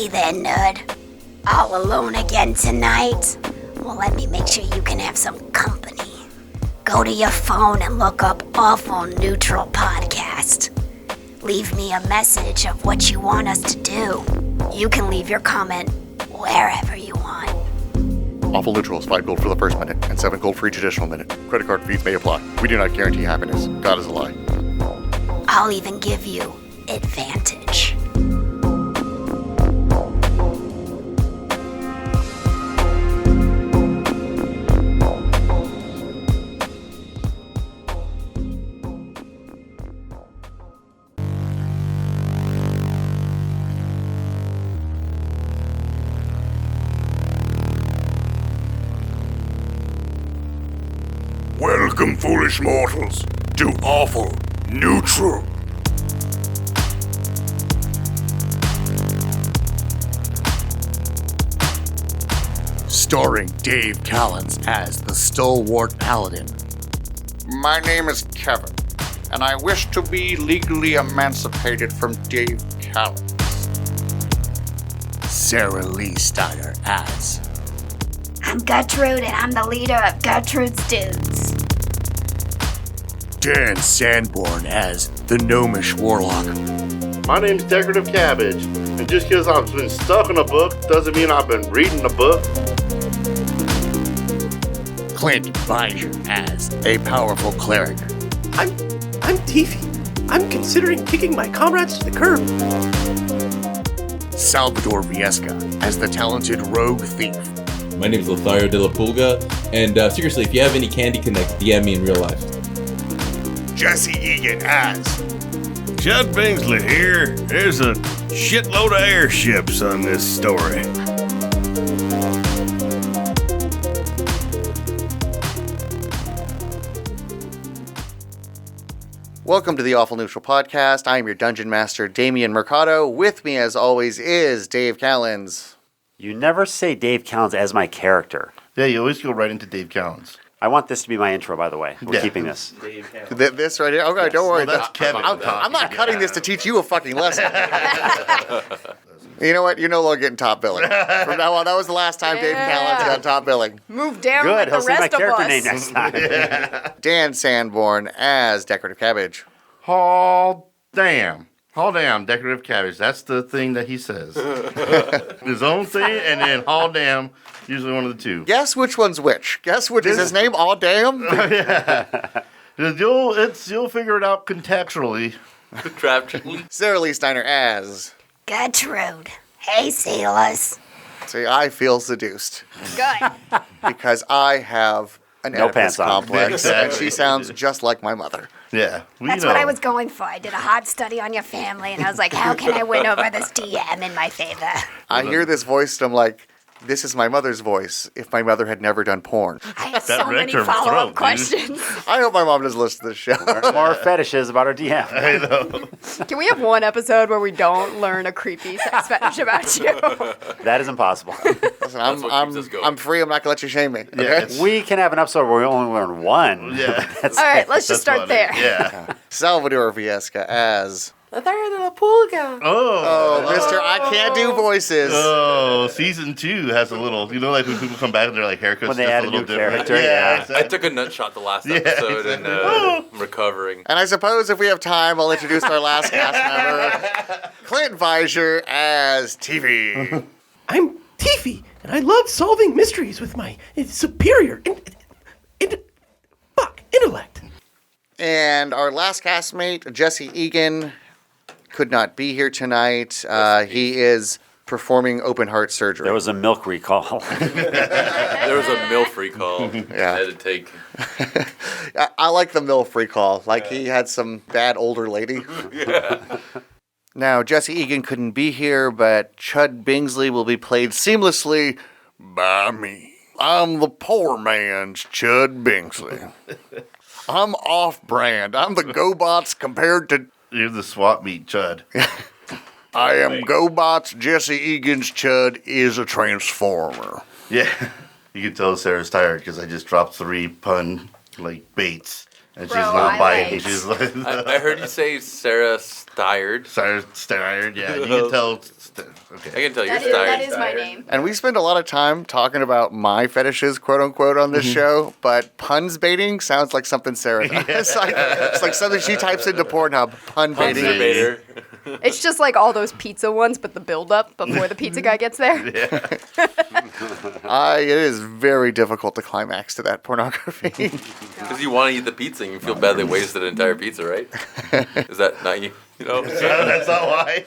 Hey there, nerd. All alone again tonight? Well, let me make sure you can have some company. Go to your phone and look up Awful Neutral Podcast. Leave me a message of what you want us to do. You can leave your comment wherever you want. Awful Neutral is 5 gold for the first minute and 7 gold for each additional minute. Credit card fees may apply. We do not guarantee happiness. God is a lie. I'll even give you advantage. Welcome, foolish mortals, to Awful Neutral. Starring Dave Callens as the stalwart paladin. My name is Kevin, and I wish to be legally emancipated from Dave Callens. SaraLee Steiner as I'm Gertrude, and I'm the leader of Gertrude's Dudes. Dan Sanborn as the gnomish warlock. My name's Decorative Cabbage, and just because I've been stuck in a book doesn't mean I've been reading a book. Clint Viger as a powerful cleric. I'm Tiffy. I'm considering kicking my comrades to the curb. Salvador Viesca as the talented rogue thief. My name is Lothario de la Pulga, and seriously, if you have any Candy Connects, DM me in real life. Jesse Egan as Judd Bingsley here. There's a shitload of airships on this story. Welcome to the Awful Neutral Podcast. I am your Dungeon Master, Damian Mercado. With me, as always, is Dave Callens. You never say Dave Callens as my character. Yeah, you always go right into Dave Callens. I want this to be my intro, by the way. We're keeping this. This right here? Okay, yes. Don't worry. Well, that's Kevin. I'm not cutting this to teach you a fucking lesson. You know what? You're no longer getting top billing. From now on, that was the last time Dave Callens got top billing. Move down Good. like the He'll say my rest of character us. name next time. Dan Sanborn as Decorative Cabbage. Oh, damn. Haul damn, Decorative Cabbage. That's the thing that he says. His own thing, and then haul damn, usually one of the two. Guess which one's which? Guess which is his name? All damn. Yeah. You'll figure it out contextually. SaraLee Steiner as. Gertrude. Hey, sailors. See, I feel seduced Good. because I have an No Oedipus pants on. complex, and she sounds just like my mother. Yeah. That's what I was going for. I did a hard study on your family, and I was like, how can I win over this DM in my favor? I hear this voice, and I'm like, this is my mother's voice if my mother had never done porn. I have That so many rectum follow-up throat, dude. questions. I hope my mom doesn't listen to this show. More fetishes about our DM. I know. Can we have one episode where we don't learn a creepy sex fetish about you? That is impossible. Listen, I'm free. I'm not going to let you shame me. Okay? Yeah, We can have an episode where we only learn one. Yeah. All right, let's just start funny. there. Yeah. Salvador Viesca as. Oh. Oh, mister, I can't do voices. Oh, season 2 has a little, like when people come back and they're like haircuts When they just add a a little new different. character, yeah. Exactly. I took a nut shot the last episode and I'm recovering. And I suppose if we have time, I'll introduce our last cast member, Clint Viger as TV. I'm Tiffy, and I love solving mysteries with my superior intellect. And our last castmate, Jesse Egan, could not be here tonight. He is performing open heart surgery. There was a milk recall. There was a MILF recall. Yeah. I had to take. I like the MILF recall. Like he had some bad older lady. Yeah. Now, Jesse Egan couldn't be here, but Chud Bingsley will be played seamlessly by me. I'm the poor man's Chud Bingsley. I'm off-brand. I'm the GoBots compared to... You're the swap meet, Chud. I am GoBots. Jesse Egan's Chud is a transformer. Yeah. You can tell Sarah's tired because I just dropped 3 pun, baits. And Bro, she's not I biting. like- She's like, I heard you say Sarah Stired. Sarah Stired, yeah. You can tell. I Okay. can tell you're That Stired. is my name. And we spend a lot of time talking about my fetishes, quote unquote, on this show, but puns baiting sounds like something Sarah does. It's like something she types into Pornhub. Pun Puns baiting. Bader. It's just like all those pizza ones, but the build-up before the pizza guy gets there. It is very difficult to climax to that pornography. Because you want to eat the pizza and you feel bad they wasted an entire pizza, right? Is that not you? You know? That's not why.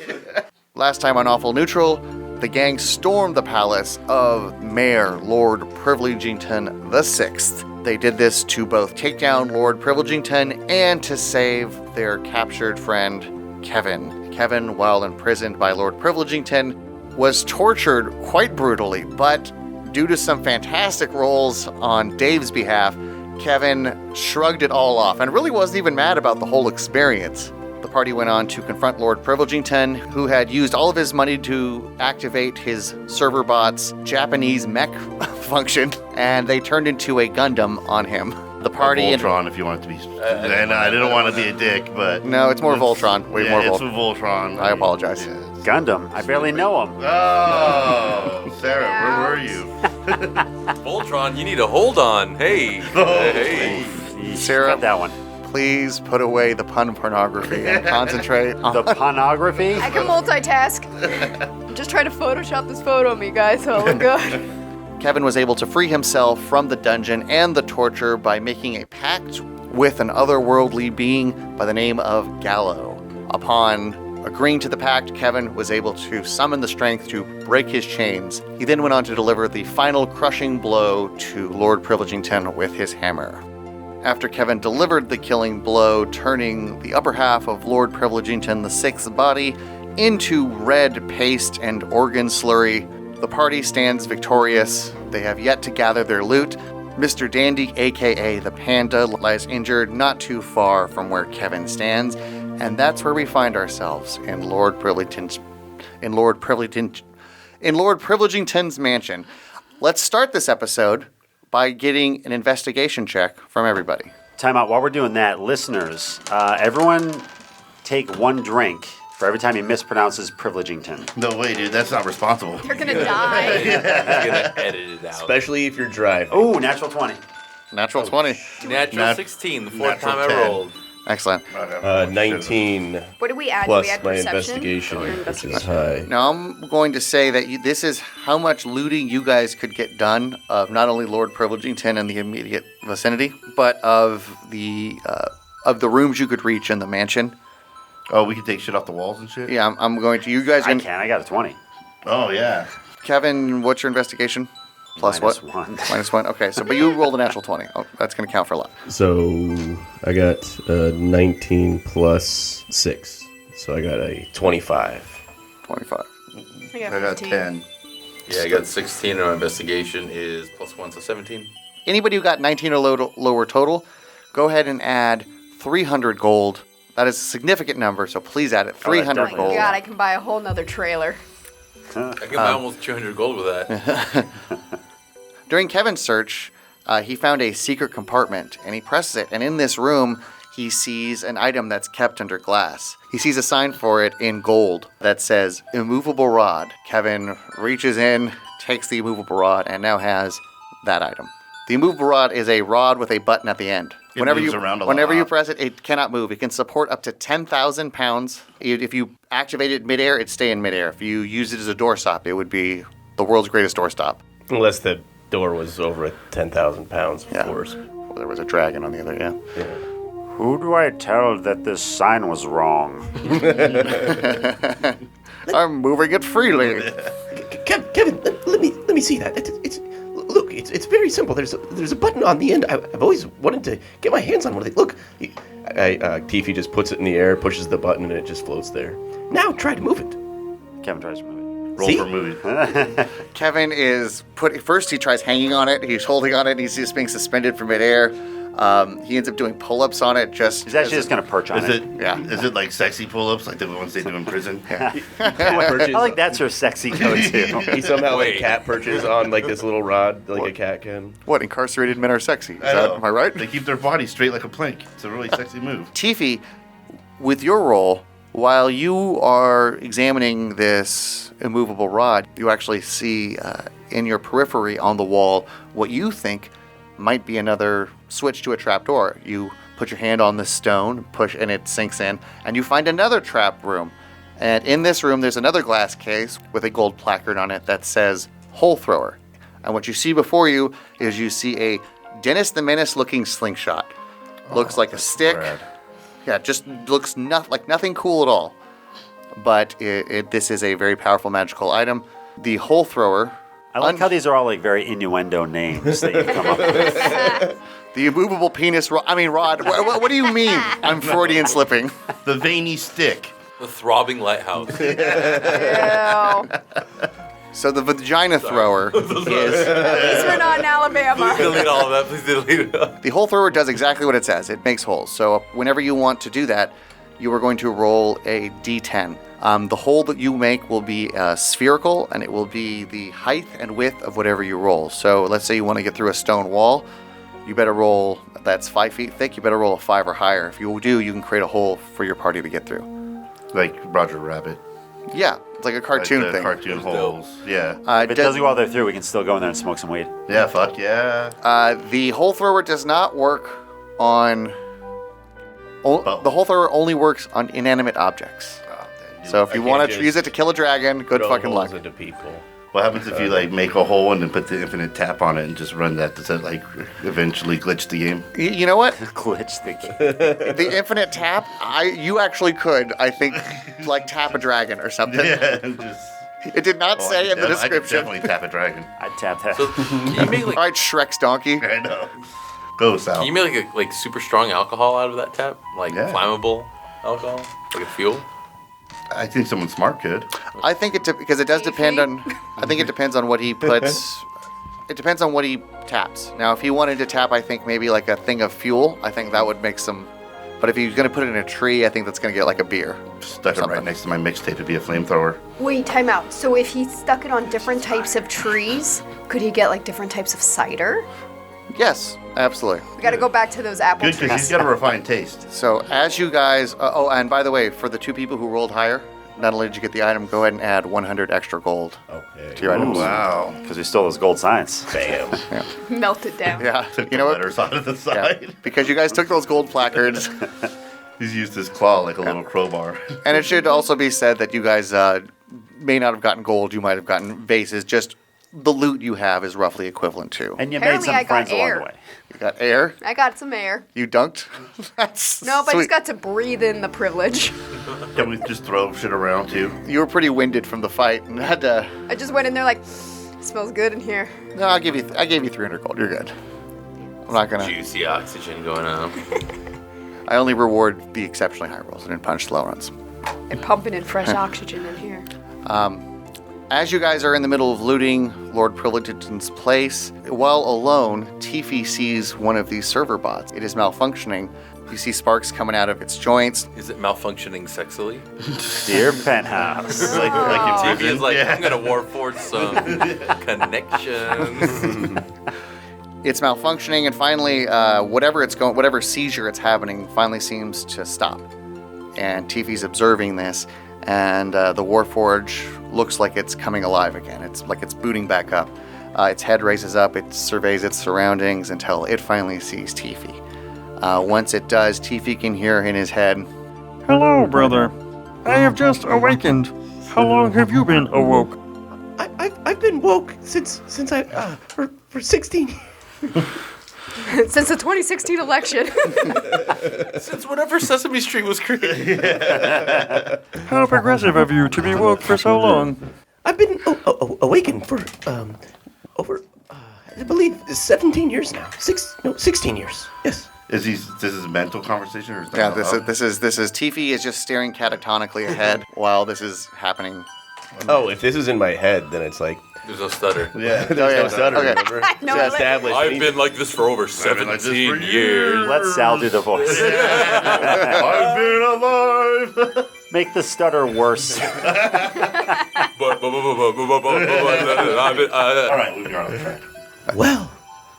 Last time on Awful Neutral, the gang stormed the palace of Mayor Lord Privilegington VI. They did this to both take down Lord Privilegington and to save their captured friend, Kevin. Kevin, while imprisoned by Lord Privilegington, was tortured quite brutally, but due to some fantastic rolls on Dave's behalf, Kevin shrugged it all off and really wasn't even mad about the whole experience. The party went on to confront Lord Privilegington, who had used all of his money to activate his server bot's Japanese mech function, and they turned into a Gundam on him. The party... Voltron, if you want it to be... and I didn't want to be a dick, but... No, it's more Voltron. Way more it's Voltron. Voltron. I apologize. Gundam. I barely know him. Oh, Sarah, where were you? Voltron, you need to hold on. Hey. Hey. Sarah, Got that one. please put away the pun pornography and concentrate on... The pornography? I can multitask. I'm just trying to Photoshop this photo of me, guys, so it'll look good. Kevin was able to free himself from the dungeon and the torture by making a pact with an otherworldly being by the name of Gallo. Upon agreeing to the pact, Kevin was able to summon the strength to break his chains. He then went on to deliver the final crushing blow to Lord Privilegington with his hammer. After Kevin delivered the killing blow, turning the upper half of Lord Privilegington VI's body into red paste and organ slurry, the party stands victorious. They have yet to gather their loot. Mr. Dandy, aka the Panda, lies injured not too far from where Kevin stands, and that's where we find ourselves in Lord Privilegington's mansion. Let's start this episode by getting an investigation check from everybody. Time out. While we're doing that, listeners, everyone take one drink for every time he mispronounces Privilegington. No way, dude. That's not responsible. You're gonna die. He's gonna edit it out. Especially if you're driving. Ooh, natural 20. Natural 20. Natural 16, the fourth natural time 10. I rolled. Excellent. 19 What did we add? plus Did we add my perception? investigation, Or which is investigation? high. Now I'm going to say that this is how much looting you guys could get done of not only Lord Privilegington and the immediate vicinity, but of the rooms you could reach in the mansion. Oh, we can take shit off the walls and shit? Yeah, I'm going to. You guys I can. can. I got a 20. Oh, yeah. Kevin, what's your investigation? Plus Minus what? 1. Minus 1. Okay, so but you rolled a natural 20. Oh, that's going to count for a lot. So I got 19 plus 6. So I got a 25. 25. I got I got 15. 10. Yeah, I got 16 and my investigation is plus 1, so 17. Anybody who got 19 or lower total, go ahead and add 300 gold. That is a significant number, so please add it. 300 definitely. Oh my gold. god, I can buy a whole nother trailer. I can buy almost 200 gold with that. During Kevin's search, he found a secret compartment, and he presses it, and in this room, he sees an item that's kept under glass. He sees a sign for it in gold that says, immovable rod. Kevin reaches in, takes the immovable rod, and now has that item. The immovable rod is a rod with a button at the end. It moves around a lot. Whenever you press it, it cannot move. It can support up to 10,000 pounds. If you activate it midair, it'd stay in midair. If you use it as a doorstop, it would be the world's greatest doorstop. Unless the door was over 10,000 pounds, of Yeah. course. Well, there was a dragon on the other, yeah. Who do I tell that this sign was wrong? I'm moving it freely. Kevin, let me see that. Look, it's very simple. There's a button on the end. I've always wanted to get my hands on one of these. Look, Tiffy just puts it in the air, pushes the button, and it just floats there. Now try to move it. Kevin tries to move it. Roll See? for movie. Kevin is first he tries hanging on it. He's holding on it. And he's just being suspended from midair. He ends up doing pull-ups on it. He's actually just going to perch on it. Yeah. Is it like sexy pull-ups like the ones they do in prison? I like that's your sexy go-to. He somehow Wait. like cat perches on like this little rod, like a cat can. What, incarcerated men are sexy? Am I right? They keep their body straight like a plank. It's a really sexy move. Tiffy, with your role, while you are examining this immovable rod, you actually see in your periphery on the wall what you think might be another switch to a trapdoor. You put your hand on the stone, push, and it sinks in, and you find another trap room. And in this room, there's another glass case with a gold placard on it that says Hole Thrower. And what you see before you is you see a Dennis the Menace looking slingshot. Looks like a stick. Rad. Yeah, just looks like nothing cool at all. But this is a very powerful magical item. The Hole Thrower. I like how these are all like very innuendo names that you come up with. The immovable penis rod. What do you mean? I'm Freudian slipping. The veiny stick. The throbbing lighthouse. Ew. So the vagina thrower is... At least we're not in Alabama. Delete all of that. Please delete it. The hole thrower does exactly what it says. It makes holes. So whenever you want to do that, you are going to roll a d10. The hole that you make will be spherical, and it will be the height and width of whatever you roll. So let's say you want to get through a stone wall. You better roll, that's 5 feet thick, you better roll a 5 or higher. If you do, you can create a hole for your party to get through. Like Roger Rabbit. Yeah, it's like a cartoon Like the thing. Cartoon holes. Yeah. If it tells you while they're through, we can still go in there and smoke some weed. Yeah, fuck yeah. The hole thrower does not work on... the hole thrower only works on inanimate objects. So if you want to use it to kill a dragon, good Throw fucking holes luck. into people. What happens if you like make a hole and then put the infinite tap on it and just run that? Does that like eventually glitch the game? You know what? Glitch the game. The infinite tap, you actually could, I think, like tap a dragon or something. Yeah, just... It did not say in the I could description. definitely tap a dragon. I'd tap that. So can you make All like right, Shrek's donkey. I know. Go, Sal. can you make like super strong alcohol out of that tap? Like Yeah. flammable alcohol? Like a fuel? I think someone smart could. I think because it does depend on. I think it depends on what he puts. It depends on what he taps. Now, if he wanted to tap, I think maybe like a thing of fuel. I think that would make some. But if he's going to put it in a tree, I think that's going to get like a beer. Stuck it right next to my mixtape. It'd be a flamethrower. Wait, time out. So if he stuck it on different types of trees, could he get like different types of cider? Yes, absolutely. We gotta go back to those apple Good, because trees. he's got a refined taste. So as you guys, and by the way, for the 2 people who rolled higher, not only did you get the item, go ahead and add 100 extra gold to your items. Wow. Because we stole those gold signs. Bam. Melt it down. Yeah, Took you the know what? letters out of the Yeah, side. because you guys took those gold placards, He's used his claw like a little crowbar. and it should also be said that you guys may not have gotten gold. You might have gotten vases. Just the loot you have is roughly equivalent to. And you Apparently made I some got friends along air. the way. You got air. I got some air. You dunked. That's No, but I sweet. just got to breathe in the privilege. Can we just throw shit around too? You were pretty winded from the fight, and had to. I just went in there like, smells good in here. No, I gave you 300 gold. You're good. I'm not gonna. Juicy oxygen going on. I only reward the exceptionally high rolls. I didn't punish the low runs. And pumping in fresh oxygen in here. As you guys are in the middle of looting Lord Privileged's place, while alone, Tiffy sees one of these server bots. It is malfunctioning. You see sparks coming out of its joints. Is it malfunctioning sexily? Dear Penthouse. Like in TV is like, yeah. I'm gonna warforge some connections. It's malfunctioning, and finally, whatever seizure it's having, finally seems to stop. And Tiffy's observing this, and the Warforge looks like it's coming alive again. It's like it's booting back up. Its head raises up, it surveys its surroundings until it finally sees Tiffy. Once it does, Tiffy can hear in his head, Hello, brother. I have just awakened. How long have you been awoke? I've been woke since I for 16 years. Since the 2016 election. Since whenever Sesame Street was created. How progressive of you to be woke for so long. I've been awakened for over I believe 17 years now. 16 years. Yes. This is a mental conversation, or is that yeah, this is Tiffy is just staring catatonically ahead while this is happening. Oh, if this is in my head, then it's like, There's no stutter. Yeah, there's yeah. no stutter, Okay. remember? No, It's established. I've been like this for over been like this 17 for years. Let Sal do the voice. I've been alive. Make the stutter worse. All right, we're on track. Well,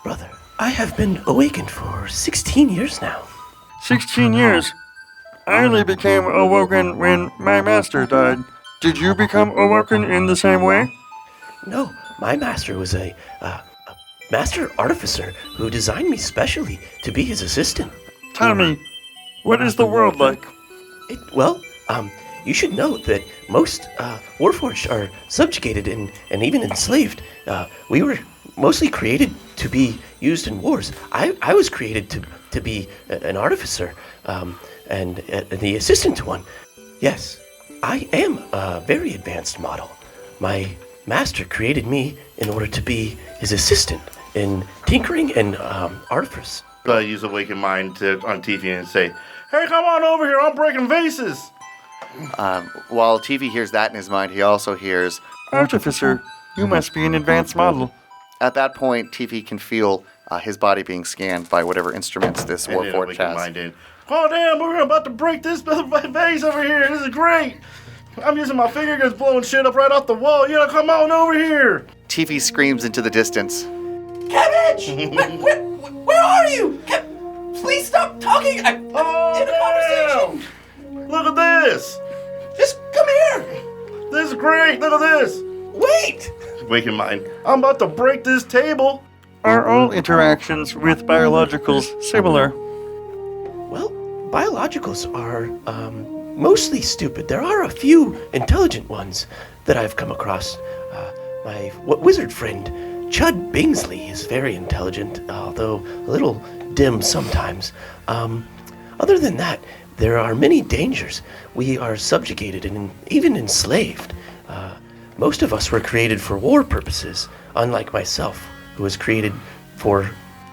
brother, I have been awakened for 16 years now. 16 years. I only became awoken when my master died. Did you become awoken in the same way? No, my master was a master artificer who designed me specially to be his assistant. Tell me, what is the world like? You should know that most Warforged are subjugated and even enslaved. We were mostly created to be used in wars. I was created to be an artificer and the assistant to one. Yes, I am a very advanced model. My master created me in order to be his assistant in tinkering and artifice. I use Awaken Mind on TV and say, hey, come on over here, I'm breaking vases. While TV hears that in his mind, he also hears... Artificer, you must be an advanced model. At that point, TV can feel his body being scanned by whatever instruments this Warforged has. Mind in. Oh, damn, we're about to break this vase over here. This is great. I'm using my finger guns blowing shit up right off the wall. Yeah, come on over here. TV screams into the distance. Cabbage! where are you? Please stop talking. I'm in a conversation. Look at this. Just come here. This is great. Look at this. Wait. Waking Mind. I'm about to break this table. Are all interactions with biologicals similar? Well, biologicals are mostly stupid. There are a few intelligent ones that I've come across. My wizard friend, Chud Bingsley, is very intelligent, although a little dim sometimes. Other than that, there are many dangers. We are subjugated and even enslaved. Most of us were created for war purposes, unlike myself, who was created for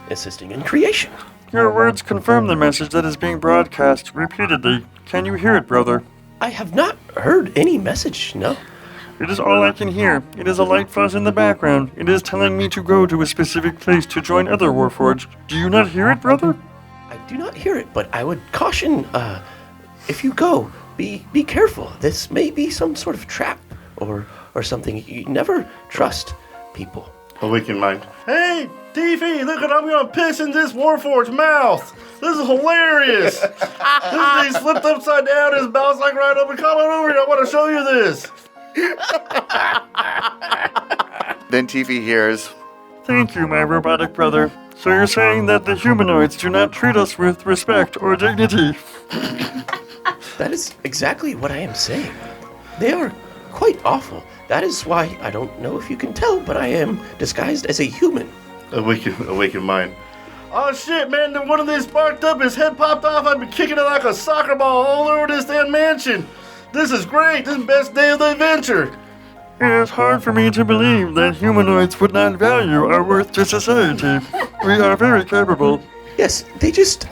assisting in creation. Your words confirm the message that is being broadcast repeatedly. Can you hear it, brother? I have not heard any message, no. It is all I can hear. It is a light fuzz in the background. It is telling me to go to a specific place to join other Warforged. Do you not hear it, brother? I do not hear it, but I would caution, if you go, be careful. This may be some sort of trap or something. You never trust people. Awaken Mind. Hey, TV, look at I'm gonna piss in this Warforged's mouth. This is hilarious. This thing flipped upside down, his mouth's like right open. Come on over here, I want to show you this. Then TV hears... Thank you, my robotic brother. So you're saying that the humanoids do not treat us with respect or dignity? That is exactly what I am saying. They are quite awful. That is why I don't know if you can tell, but I am disguised as a human. Awaken Mind. Oh shit, man, one of these sparked up, his head popped off, I've been kicking it like a soccer ball all over this damn mansion. This is great, this is the best day of the adventure. It is hard for me to believe that humanoids would not value our worth to society. We are very capable. Yes, they just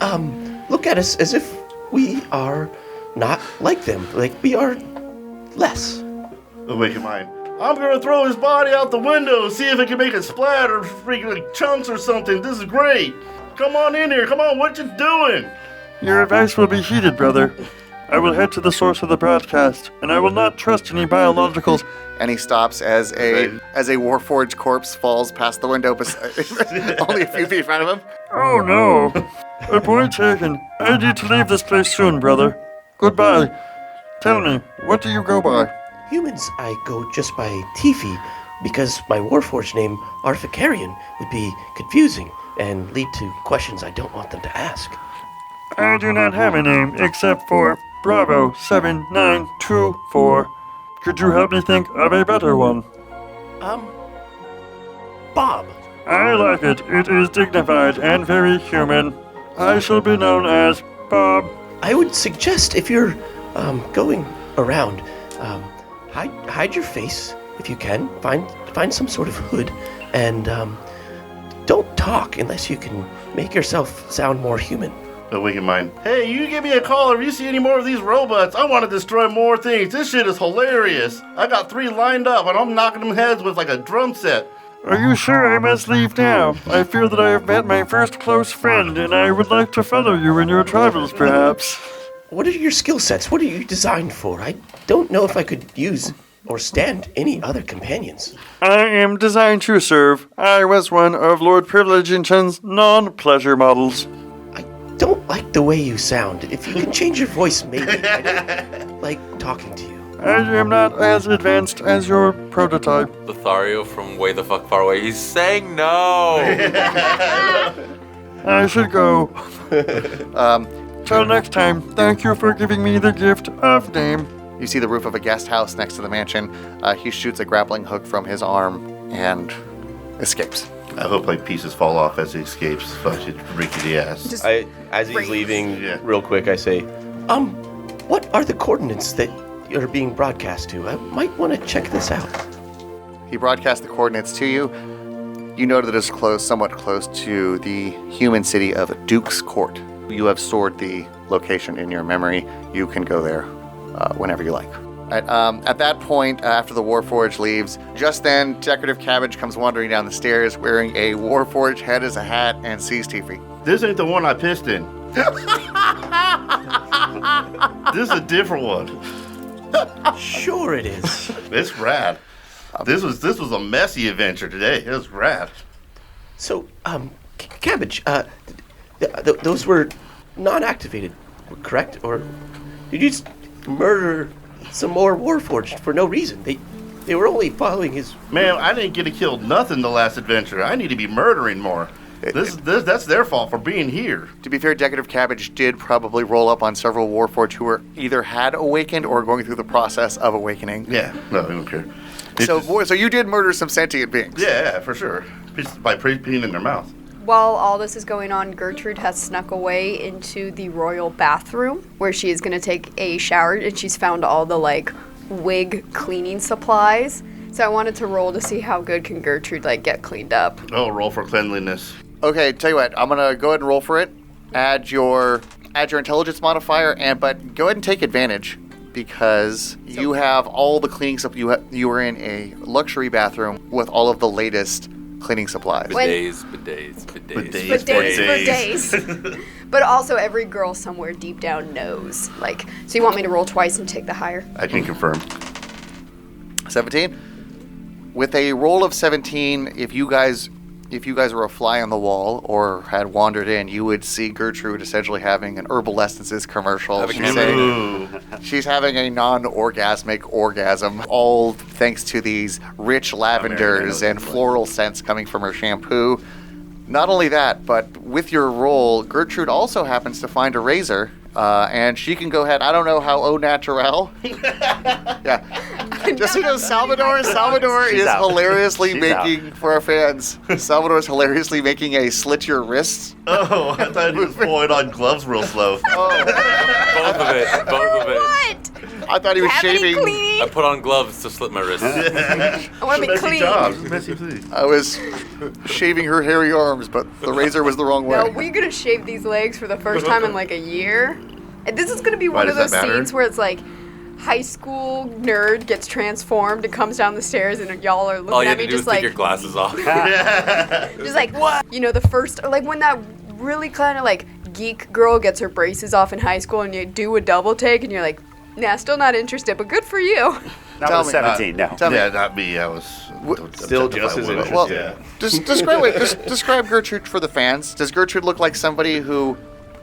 look at us as if we are not like them, like we are less. Awaken Mind. I'm gonna throw his body out the window, see if it can make it splatter, freaking like chunks or something. This is great. Come on in here, come on, what you doing? Your advice will be heeded, brother. I will head to the source of the broadcast, and I will not trust any biologicals. And he stops as a Warforged corpse falls past the window, only a few feet in front of him. Oh no! A point taken. I need to leave this place soon, brother. Goodbye. Tell me, what do you go by? Humans, I go just by Tifi, because my Warforged name, Arthakarian, would be confusing and lead to questions I don't want them to ask. I do not have a name except for Bravo 7924. Could you help me think of a better one? Bob. I like it. It is dignified and very human. I shall be known as Bob. I would suggest if you're going around, hide your face if you can. Find some sort of hood, and don't talk unless you can make yourself sound more human. Wicked Mind. Hey, you give me a call if you see any more of these robots. I want to destroy more things. This shit is hilarious. I got 3 lined up, and I'm knocking them heads with like a drum set. Are you sure I must leave now? I fear that I have met my first close friend, and I would like to follow you in your travels, perhaps. What are your skill sets? What are you designed for? I don't know if I could use or stand any other companions. I am designed to serve. I was one of Lord Privilegington's non-pleasure models. I don't like the way you sound. If you can change your voice, maybe. I don't like talking to you. I am not as advanced as your prototype. Lothario from way the fuck far away. He's saying no. I should go. Till next time, thank you for giving me the gift of name. You see the roof of a guest house next to the mansion. He shoots a grappling hook from his arm and escapes. I hope like pieces fall off as he escapes. Fuck it, rickety ass. As he's leaving, real quick, I say, what are the coordinates that you're being broadcast to? I might want to check this out. He broadcasts the coordinates to you. You know that it's somewhat close to the human city of Duke's Court. You have stored the location in your memory. You can go there whenever you like. At that point, after the Warforged leaves, just then, Decorative Cabbage comes wandering down the stairs wearing a Warforged head as a hat and sees Tiffy. This ain't the one I pissed in. This is a different one. Sure it is. It's rad. This was a messy adventure today. It was rad. So, Cabbage, those were non-activated, correct? Or did you just murder some more Warforged for no reason? They were only following his... Man, I didn't get to kill nothing the last adventure. I need to be murdering more. That's their fault for being here. To be fair, Decorative Cabbage did probably roll up on several Warforged who were either had awakened or going through the process of awakening. Yeah, no, I don't care. So you did murder some sentient beings. Yeah, for sure. By peeing in their mouth. While all this is going on, Gertrude has snuck away into the royal bathroom where she is going to take a shower, and she's found all the, wig cleaning supplies. So I wanted to roll to see how good can Gertrude, get cleaned up. Oh, roll for cleanliness. Okay, tell you what, I'm going to go ahead and roll for it. Add your intelligence modifier, but go ahead and take advantage because you have all the cleaning stuff. You were in a luxury bathroom with all of the latest cleaning supplies. Bidets. But also every girl somewhere deep down knows. So you want me to roll twice and take the higher? I can confirm. 17? With a roll of 17, if you guys were a fly on the wall or had wandered in, you would see Gertrude essentially having an Herbal Essences commercial. She's having a non-orgasmic orgasm, all thanks to these rich lavenders and floral scents coming from her shampoo. Not only that, but with your roll, Gertrude also happens to find a razor, and she can go ahead. I don't know how au naturel. Yeah. Just so you know, Salvador is hilariously making, for our fans, Salvador is hilariously making a slit your wrists. Oh, I thought he was pulling on gloves real slow. Both of it. What? I thought he was shaving. I put on gloves to slit my wrists. I want to be clean. Messy please. I was shaving her hairy arms, but the razor was the wrong way. No, we're going to shave these legs for the first time in a year. And this is going to be one of those scenes where it's high school nerd gets transformed and comes down the stairs and y'all are looking at me just take your glasses off. just what? The first, when that really kind of geek girl gets her braces off in high school and you do a double take and you're like, nah, still not interested, but good for you. That was 17, no. Yeah, not me. I was still just as interested. Well, describe Gertrude for the fans. Does Gertrude look like somebody who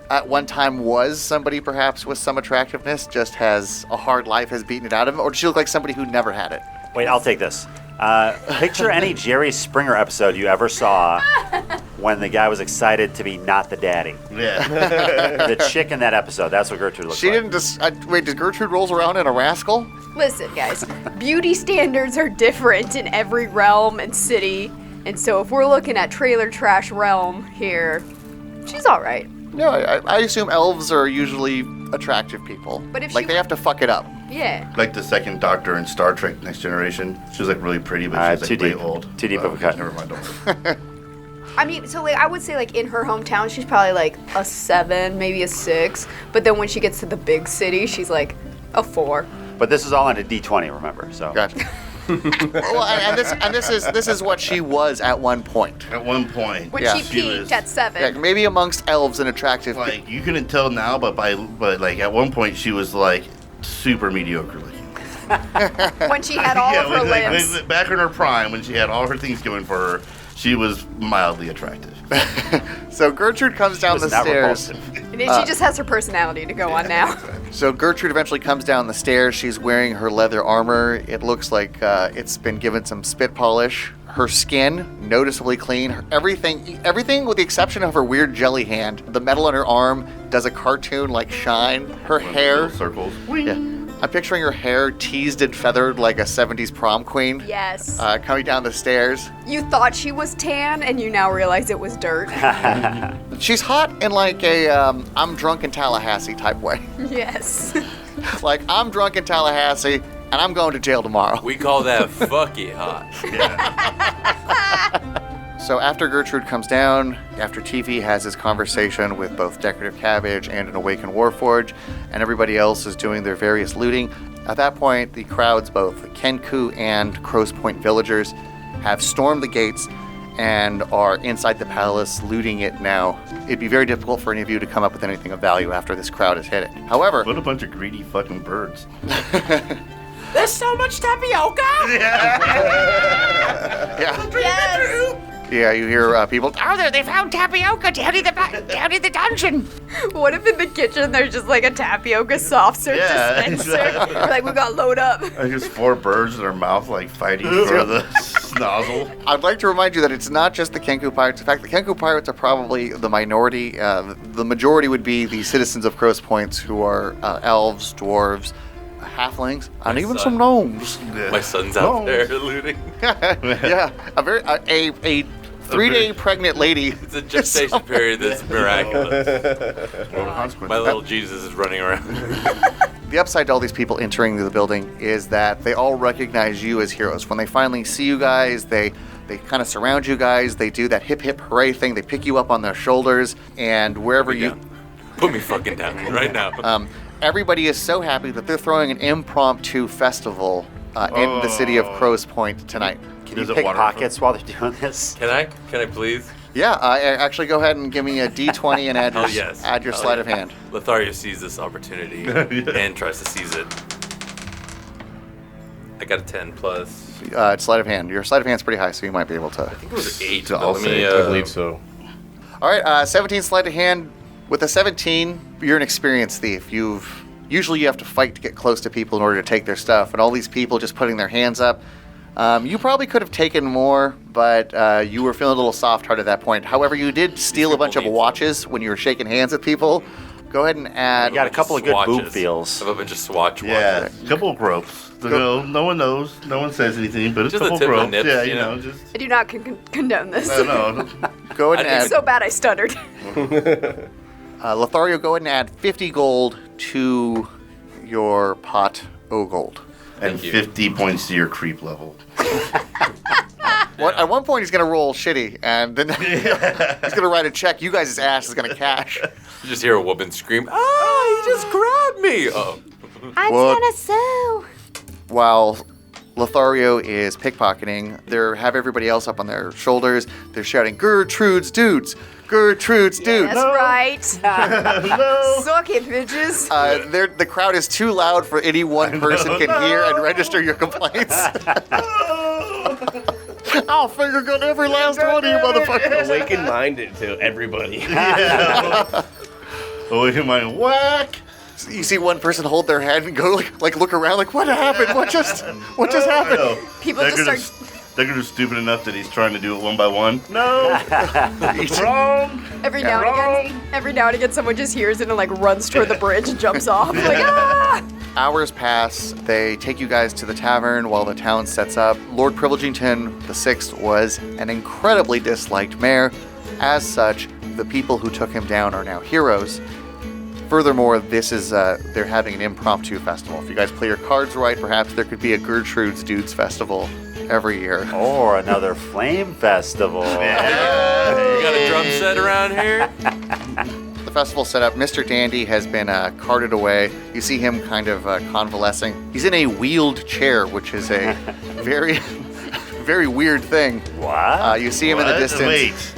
at one time was somebody perhaps with some attractiveness, just has a hard life, has beaten it out of him? Or does she look like somebody who never had it? Wait, I'll take this. Picture any Jerry Springer episode you ever saw when the guy was excited to be not the daddy. Yeah. The chick in that episode, that's what Gertrude looks like. She didn't wait, did Gertrude rolls around in a rascal? Listen, guys, beauty standards are different in every realm and city. And so if we're looking at trailer trash realm here, she's all right. No, I assume elves are usually attractive people. But if they have to fuck it up. Yeah. Like the second Doctor in Star Trek Next Generation. She was really pretty, but she was way old. Too deep of a cut. Never mind. I mean, so like I would say like in her hometown, she's probably like a 7, maybe a 6. But then when she gets to the big city, she's like a 4. But this is all on a D20, remember? So. Gotcha. Well, and this is what she was at one point. At one point. When Yeah. she peaked was- at 7. Yeah, maybe amongst elves and attractive. Like, you couldn't tell now, but like at one point she was like super mediocre looking. When she had all of her limbs. Back in her prime, when she had all her things going for her, she was mildly attractive. So Gertrude comes down the not stairs. repulsive. And she just has her personality to go on now. So Gertrude eventually comes down the stairs. She's wearing her leather armor. It looks like it's been given some spit polish. Her skin, noticeably clean. Everything with the exception of her weird jelly hand. The metal on her arm does a cartoon-like shine. Her hair... Circles. Yeah. I'm picturing her hair teased and feathered like a 70s prom queen. Yes. Coming down the stairs. You thought she was tan, and you now realize it was dirt. She's hot in like a I'm drunk in Tallahassee type way. Yes. Like, I'm drunk in Tallahassee, and I'm going to jail tomorrow. We call that fucky hot. So after Gertrude comes down, after TV has his conversation with both Decorative Cabbage and an Awakened Warforged, and everybody else is doing their various looting, at that point, the crowds, both the Kenku and Crow's Point villagers, have stormed the gates and are inside the palace looting it now. It'd be very difficult for any of you to come up with anything of value after this crowd has hit it. However... What a bunch of greedy fucking birds. There's so much tapioca! Yeah. Yes. Yeah, you hear people, oh, there, they found tapioca down in the dungeon. What if in the kitchen there's just like a tapioca soft serve dispenser? Exactly. We're like, we got load up. Like just 4 birds in their mouth, like fighting for the nozzle. I'd like to remind you that it's not just the Kenku pirates. In fact, the Kenku pirates are probably the minority. The majority would be the citizens of Crow's Points, who are elves, dwarves, halflings, and even some gnomes. My son's out there looting. Yeah, a 3-day pregnant lady. It's a gestation period that's miraculous. My little Jesus is running around. The upside to all these people entering the building is that they all recognize you as heroes. When they finally see you guys, they kind of surround you guys. They do that hip hip hooray thing. They pick you up on their shoulders, and wherever you... Put me fucking down right now. Everybody is so happy that they're throwing an impromptu festival in the city of Crow's Point tonight. Can you pick pockets while they're doing this? Can I? Can I please? Yeah, actually go ahead and give me a D20 and add your sleight of hand. Lothario sees this opportunity and tries to seize it. I got a 10 plus. Sleight of hand. Your sleight of hand's pretty high, so you might be able to. I think it was 8. So I'll say, I believe so. All right, 17 sleight of hand. With a 17, you're an experienced thief. Usually you have to fight to get close to people in order to take their stuff, and all these people just putting their hands up. You probably could have taken more, but you were feeling a little soft-hearted at that point. However, you did steal a bunch of watches when you were shaking hands with people. Go ahead and add... You got a couple of good boob feels. I have a bunch of swatch Yeah, watches. a couple of gropes. No one knows. No one says anything, but it's a Just a couple tip of gropes. nips, Yeah, you know? just... I do not condone this. No. Go ahead and It's add... so bad I stuttered. Lothario, go ahead and add 50 gold to your pot o' gold. And 50 points to your creep level. At one point, he's going to roll shitty, and then he's going to write a check. You guys' ass is going to cash. You just hear a woman scream, "Ah, he just grabbed me!" Oh. I'm Well- gonna sue. While Lothario is pickpocketing, they have everybody else up on their shoulders. They're shouting, "Gertrude's dudes! Gertrude's dudes!" That's right. No. Suck it, bitches. The crowd is too loud for any one person can hear and register your complaints. I'll finger gun every last one of you motherfuckers. Awaken minded to everybody. Yeah. Awaken mind, whack. You see one person hold their head and go like look around like, what happened? What just happened? People just start... They're just stupid enough that he's trying to do it one by one. No. Wrong. Every now and again, someone just hears it and like runs toward the bridge and jumps off. Like, ah! Hours pass. They take you guys to the tavern while the town sets up. Lord Privilegington VI was an incredibly disliked mayor. As such, the people who took him down are now heroes. Furthermore, this is they're having an impromptu festival. If you guys play your cards right, perhaps there could be a Gertrude's Dudes festival every year. Or another flame festival. You got a drum set around here? The festival set up. Mr. Dandy has been carted away. You see him kind of convalescing. He's in a wheeled chair, which is a very, very weird thing. What? You see him in the distance.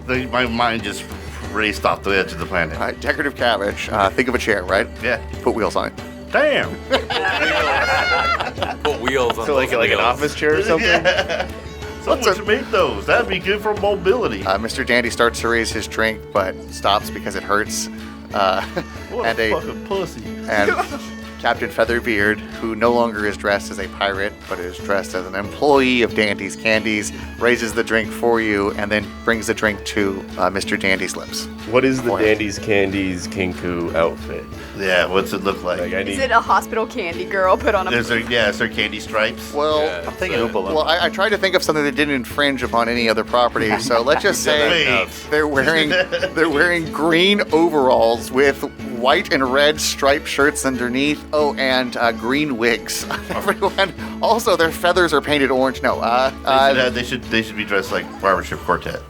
Wait. My mind just raced off the edge of the planet. Decorative cabbage. Think of a chair, right? Yeah. Put wheels on it. Damn. Put wheels on So like an office chair or something? Yeah. Someone should make those. That'd be good for mobility. Mr. Dandy starts to raise his drink, but stops because it hurts. What and a fucking pussy. And Captain Featherbeard, who no longer is dressed as a pirate, but is dressed as an employee of Dandy's Candies, raises the drink for you and then brings the drink to Mr. Dandy's lips. What is the Dandy's Candies Kinku outfit? Yeah, what's it look like? Is it a hospital candy girl put on a... Is there candy stripes? Well, I'm thinking Oompa Loompa. Well, I tried to think of something that didn't infringe upon any other property, so let's just say they're wearing green overalls with white and red striped shirts underneath. Oh, and green wigs. Everyone. Also, their feathers are painted orange. No, they should be dressed like barbershop quartet.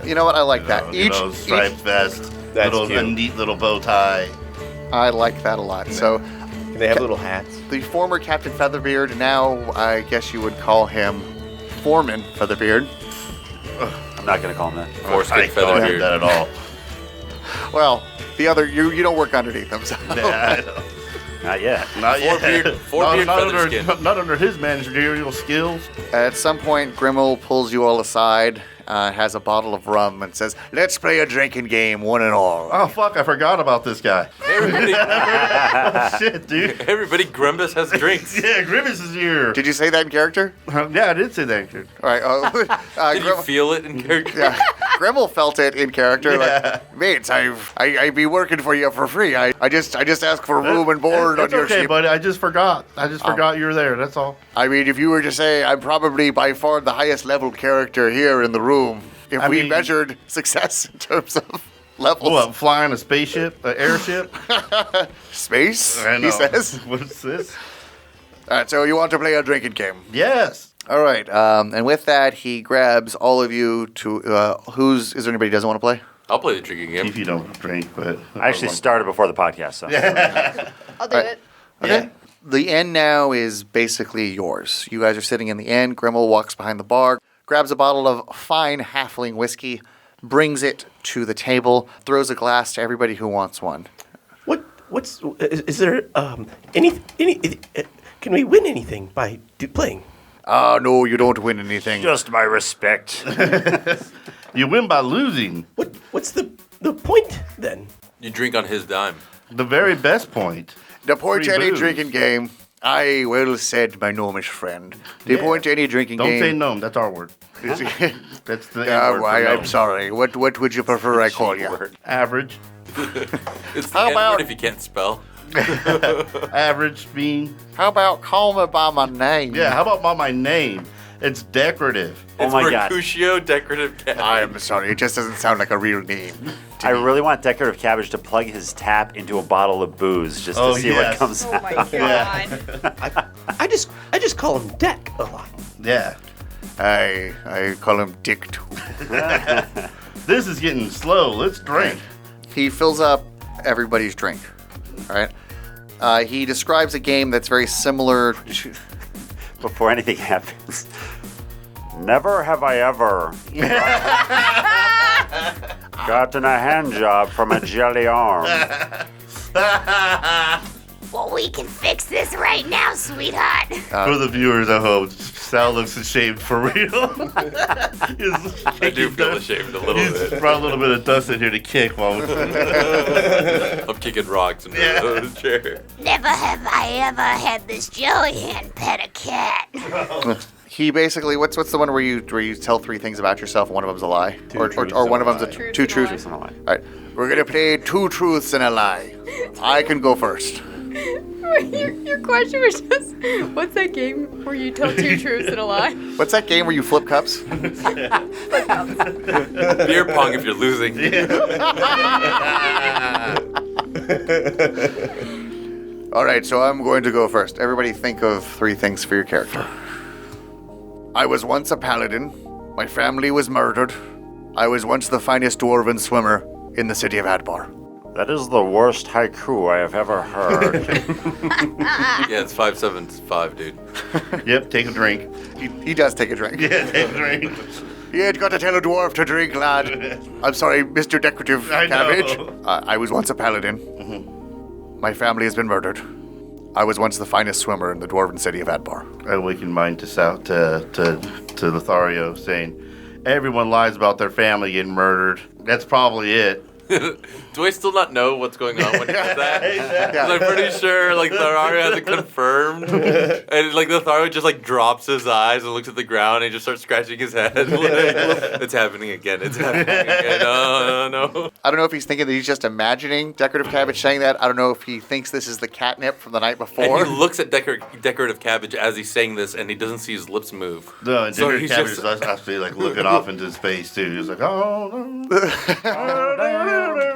You know what? I like that. Striped vest, a neat little bow tie. I like that a lot. So, can they have little hats? The former Captain Featherbeard, now I guess you would call him Foreman Featherbeard. I'm not going to call him that. Foreskin Featherbeard. That at all. Well, the other, you don't work underneath him, so. Yeah, Not yet. Not yet. Four-beard featherskin. Not under his managerial skills. At some point, Grimmel pulls you all aside, has a bottle of rum, and says, "Let's play a drinking game, one and all." Oh, fuck, I forgot about this guy. Everybody, Oh, shit, dude. everybody Grimbus has drinks. Yeah, Grimace is here. Did you say that in character? Yeah, I did say that. Dude. All right. Did you feel it in character? Yeah. Grimmel felt it in character. Yeah. Like, mates, I'd be working for you for free. I just ask for room and board on That's your okay, ship. buddy. I just forgot. Forgot you were there. That's all. I mean, if you were to say I'm probably by far the highest level character here in the room, if we measured success in terms of levels. What, flying a spaceship, an airship? Space, I know. he says. What's this? All right, so you want to play a drinking game? Yes. All right, and with that, he grabs all of you to, is there anybody who doesn't want to play? I'll play the drinking game. If you don't drink, but... I actually started before the podcast, so. I'll do it. Okay. Yeah. The inn now is basically yours. You guys are sitting in the inn. Grimmel walks behind the bar, grabs a bottle of fine halfling whiskey, brings it to the table, throws a glass to everybody who wants one. Is there any can we win anything by playing? No, you don't win anything. Just my respect. You win by losing. What's the point then? You drink on his dime. The very best point. The point to Free any booze. drinking game, I well said, my gnomish friend. The point to any drinking Don't game... say gnome. That's our word. That's the N-word for I'm gnome. sorry. What would you prefer I call you? Average. It's the How N-word about- if you can't spell. Average bean. How about call me by my name? Yeah, how about my name? It's decorative. Oh It's my God. Mercutio Decorative Cat. I'm sorry. It just doesn't sound like a real name. I really want Decorative Cabbage to plug his tap into a bottle of booze just to see what comes Oh out. my god. I just call him Deck a lot. Yeah. I call him Dick too. This is getting slow. Let's drink. He fills up everybody's drink. All right. He describes a game that's very similar to... Before anything happens. Never have I ever gotten a hand job from a jelly arm. Well, we can fix this right now, sweetheart. For the viewers at home, Sal looks ashamed for real. I do feel ashamed a little He's bit. brought a little bit of dust in here to kick while I'm kicking rocks in the chair. Never have I ever had this jelly hand pet a cat. He basically, what's the one where you tell three things about yourself and one of them's a lie? Or one of them's two truths and a lie. All right. We're going to play two truths and a lie. I can go first. Your question was just, what's that game where you tell two truths and a lie? What's that game where you flip cups? Beer pong if you're losing. All right, so I'm going to go first. Everybody think of three things for your character. I was once a paladin. My family was murdered. I was once the finest dwarven swimmer in the city of Adbar. That is the worst haiku I have ever heard. Yeah, it's 575, dude. Yep, take a drink. He does take a drink. Yeah, take a drink. You ain't got to tell a dwarf to drink, lad. I'm sorry, Mr. Decorative Cabbage. I was once a paladin. My family has been murdered. I was once the finest swimmer in the dwarven city of Adbar. I awakened mine to Lothario saying, everyone lies about their family getting murdered. That's probably it. Do I still not know what's going on when he does that? Because I'm pretty sure, like, Lothario has it confirmed. And, like, Lothario just, like, drops his eyes and looks at the ground and he just starts scratching his head. Like, it's happening again. It's happening again. No. I don't know if he's thinking that he's just imagining Decorative Cabbage saying that. I don't know if he thinks this is the catnip from the night before. And he looks at Decorative Cabbage as he's saying this and he doesn't see his lips move. No, and So Decorative he's Cabbage just- is actually, like, looking off into space, too. He's like, oh, no.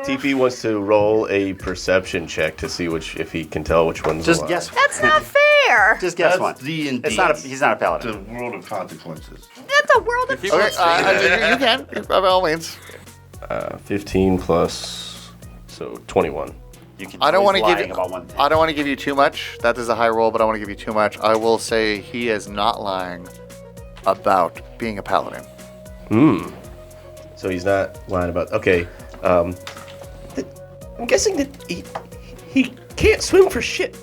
TP wants to roll a perception check to see if he can tell which one's Just alive. guess. That's not fair. Just guess That's one. D&D. It's not. He's not a paladin. The world of consequences. That's a world of. If he wants to- You can, by all means. 15 plus, so 21. You can. I don't want to give lying you. about one thing. I don't want to give you too much. That is a high roll, but I want to give you too much. I will say he is not lying about being a paladin. So he's not lying about. Okay, I'm guessing that he can't swim for shit.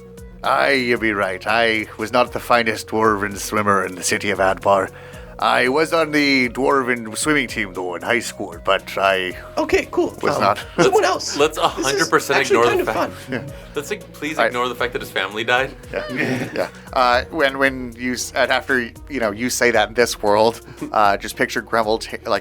Aye, you be right. I was not the finest dwarven swimmer in the city of Adbar. I was on the dwarven swimming team, though, in high school, but I Okay, cool. was not. Someone else. Let's This is 100% actually ignore kind the of fact. fun. Let's please Right. ignore the fact that his family died. Yeah. When you and after you say that in this world, just picture Gremel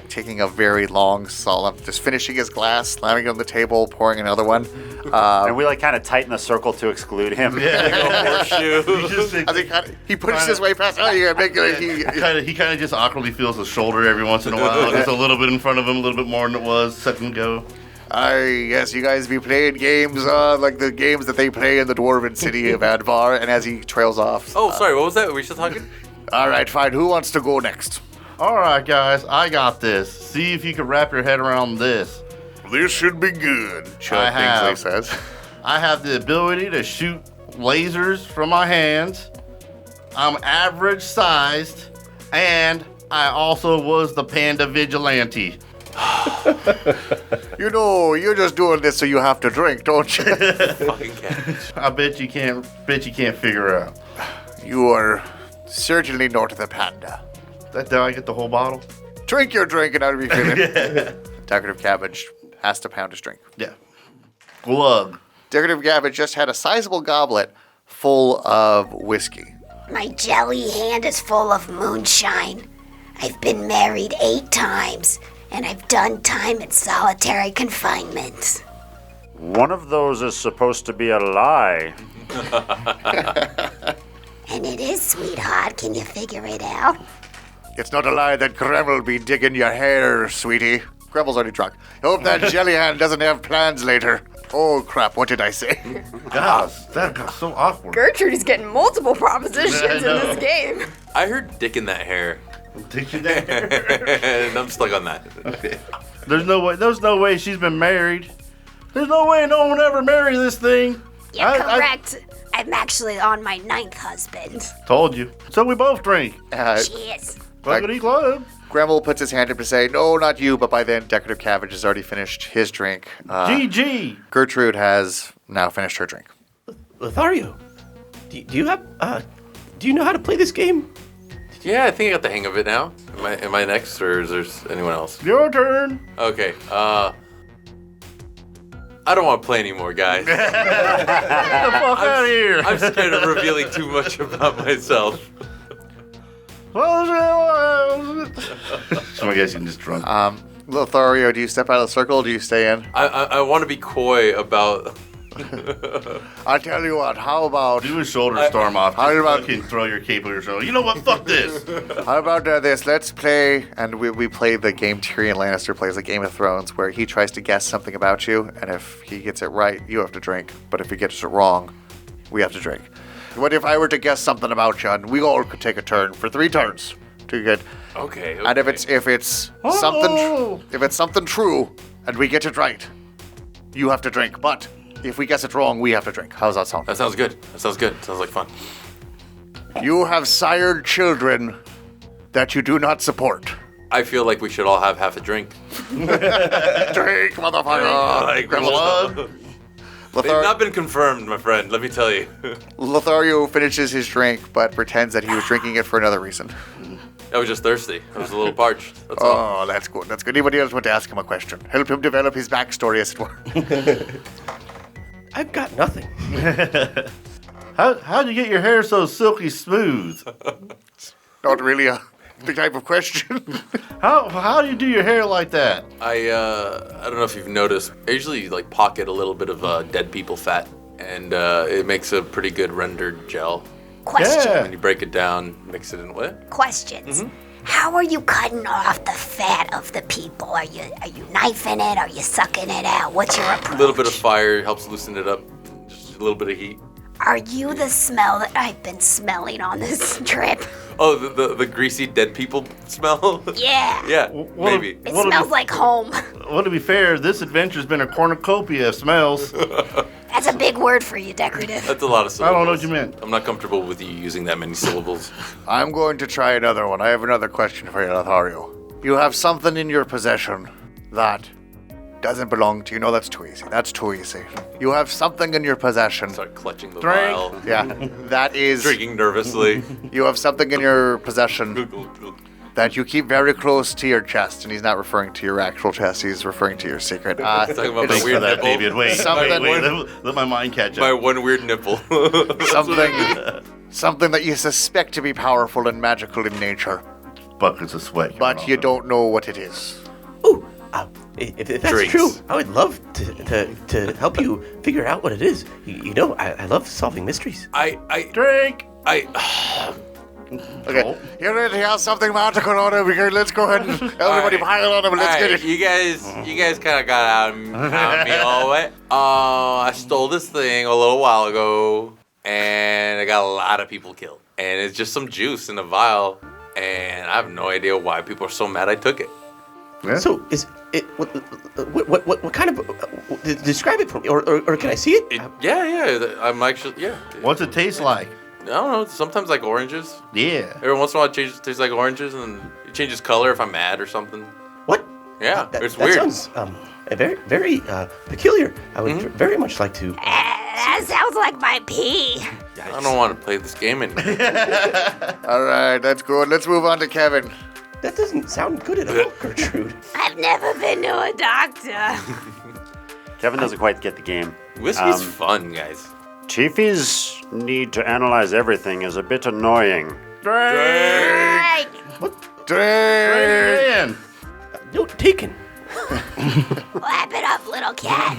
taking a very long solemn, just finishing his glass, slamming it on the table, pouring another one. And we like kind of tighten the circle to exclude him. Like a horseshoe. He pushes his way past. Oh, you gotta make it. He kind of just awkwardly feels his shoulder every once in a while. Just a little bit in front of him, a little bit more than it was a second ago. Yes, you guys be playing games like the games that they play in the dwarven city of Advar. And as he trails off. Oh, sorry, what was that? Were we still talking? All right, fine. Who wants to go next? All right, guys, I got this. See if you can wrap your head around this. This should be good, Chud Kingsley says. I have the ability to shoot lasers from my hands. I'm average sized, and I also was the panda vigilante. You're just doing this so you have to drink, don't you? Fucking cat. I bet you can't figure out. You are certainly not the panda. Did I get the whole bottle? Drink your drink and I'll be feeling. Decorative Cabbage has to pound his drink. Yeah. Glug. Decorative Cabbage just had a sizable goblet full of whiskey. My jelly hand is full of moonshine. I've been married 8 times, and I've done time in solitary confinement. One of those is supposed to be a lie. And it is, sweetheart. Can you figure it out? It's not a lie that Gremel be digging your hair, sweetie. Gremel's already drunk. Hope that jelly hand doesn't have plans later. Oh, crap. What did I say? Gosh, that got so awkward. Gertrude is getting multiple propositions Yeah, I in know. this game. I heard dick in that hair. Dick in that hair. And I'm stuck on that. Okay. There's no way she's been married. There's no way no one would ever marry this thing. You're correct. I'm actually on my 9th husband. Told you. So we both drink. Cheers. Buckety club. Gremel puts his hand up to say, no, not you, but by then Decorative Cabbage has already finished his drink. GG. Gertrude has now finished her drink. Lothario, do you know how to play this game? Yeah, I think I got the hang of it now. Am I next, or is there anyone else? Your turn. Okay, I don't want to play anymore, guys. Get the fuck out of here. I'm scared of revealing too much about myself. So I guess you can just drunk. Lothario, do you step out of the circle or do you stay in? I want to be coy about... I'll tell you what, how about... Do a shoulder storm off. How about... Fucking throw your cape over your shoulder. You know what? Fuck this. How about this? Let's play, and we play the game Tyrion Lannister plays, the Game of Thrones, where he tries to guess something about you, and if he gets it right, you have to drink. But if he gets it wrong, we have to drink. What if I were to guess something about you, and we all could take a turn for 3 turns to get. Okay. And if it's something true, and we get it right, you have to drink. But if we guess it wrong, we have to drink. How's that sound? That sounds good. Sounds like fun. You have sired children that you do not support. I feel like we should all have half a drink. Drink, motherfucker. Blood. They've not been confirmed, my friend, let me tell you. Lothario finishes his drink, but pretends that he was drinking it for another reason. I was just thirsty. I was a little parched. That's all. Oh, that's good. That's good. Anybody else want to ask him a question? Help him develop his backstory, as it were. I've got nothing. How'd you get your hair so silky smooth? Not really the type of question. How do you do your hair like that? I don't know if you've noticed. I usually like pocket a little bit of dead people fat, and it makes a pretty good rendered gel. Question. Yeah. When you break it down, mix it in what? Questions. How are you cutting off the fat of the people? Are you knifing it? Are you sucking it out? What's your approach? A little bit of fire helps loosen it up. Just a little bit of heat. Are you the smell that I've been smelling on this trip? Oh, the greasy dead people smell? Yeah. Yeah, maybe. It smells like home. Well, to be fair, this adventure's been a cornucopia of smells. That's a big word for you, Decorative. That's a lot of syllables. I don't know what you meant. I'm not comfortable with you using that many syllables. I'm going to try another one. I have another question for you, Lothario. You have something in your possession that doesn't belong to you. No, that's too easy. That's too easy. You have something in your possession. Start clutching the Drink. vial. Yeah, that is... Drinking nervously. You have something in your possession that you keep very close to your chest, and he's not referring to your actual chest, he's referring to your secret. He's talking about my it's weird that, nipple. David. Wait, Something- let my mind catch My up. one weird nipple. something that you suspect to be powerful and magical in nature, Buckets of sweat. but you don't know what it is. Ooh, if that's Drinks. true, I would love to help you figure out what it is. You know, I love solving mysteries. Drink. Okay, you ready to have something magical on him? Let's go ahead and everybody pile on him and let's get it. You guys kind of got out of me all the way. I stole this thing a little while ago, and I got a lot of people killed. And it's just some juice in a vial, and I have no idea why people are so mad I took it. Yeah. So is it what kind of describe it for me, or can I see it? Yeah. I'm actually What's it taste like? I don't know. Sometimes like oranges. Yeah. Every once in a while, it tastes like oranges, and it changes color if I'm mad or something. What? Yeah, it's that weird. Sounds very peculiar. I would very much like to. That sounds like my pee. I don't want to play this game anymore. All right, that's good. Let's move on to Kevin. That doesn't sound good at all, Gertrude. I've never been to a doctor. Kevin doesn't quite get the game. Whiskey's fun, guys. Chiefy's need to analyze everything is a bit annoying. Right. Drink. Note taken. Lap it up, little cat.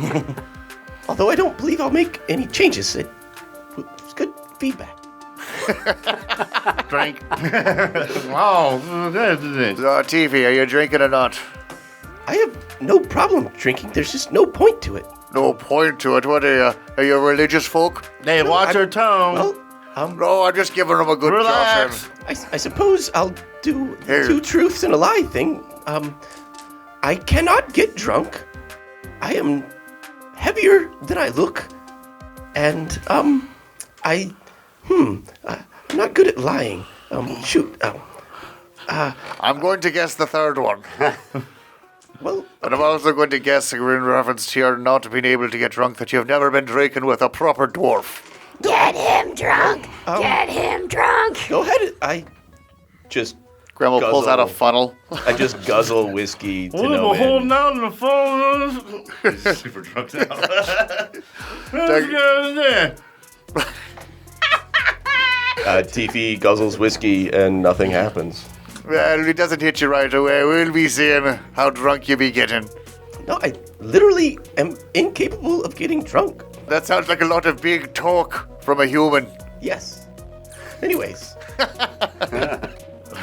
Although I don't believe I'll make any changes. It's good feedback. Drink. Wow. TV, are you drinking or not? I have no problem drinking. There's just no point to it. No point to it. What are you? Are you religious folk? Hey, watch your tongue. Well, No, I'm just giving them a good Relax. joshing. I suppose I'll do the Here. 2 truths and a lie thing. I cannot get drunk. I am heavier than I look. And, I'm not good at lying. I'm going to guess the third one. Well, And I'm also going to guess, in reference to your not being able to get drunk, that you've never been drinking with a proper dwarf. Get him drunk. Get him drunk. go ahead. I just Grandma pulls out a funnel. I just guzzle whiskey to We're no holding end. down the phone. He's super drunk now. Let's go in there. Tiffy guzzles whiskey and nothing happens. Well, it doesn't hit you right away. We'll be seeing how drunk you be getting. No, I literally am incapable of getting drunk. That sounds like a lot of big talk from a human. Yes. Anyways,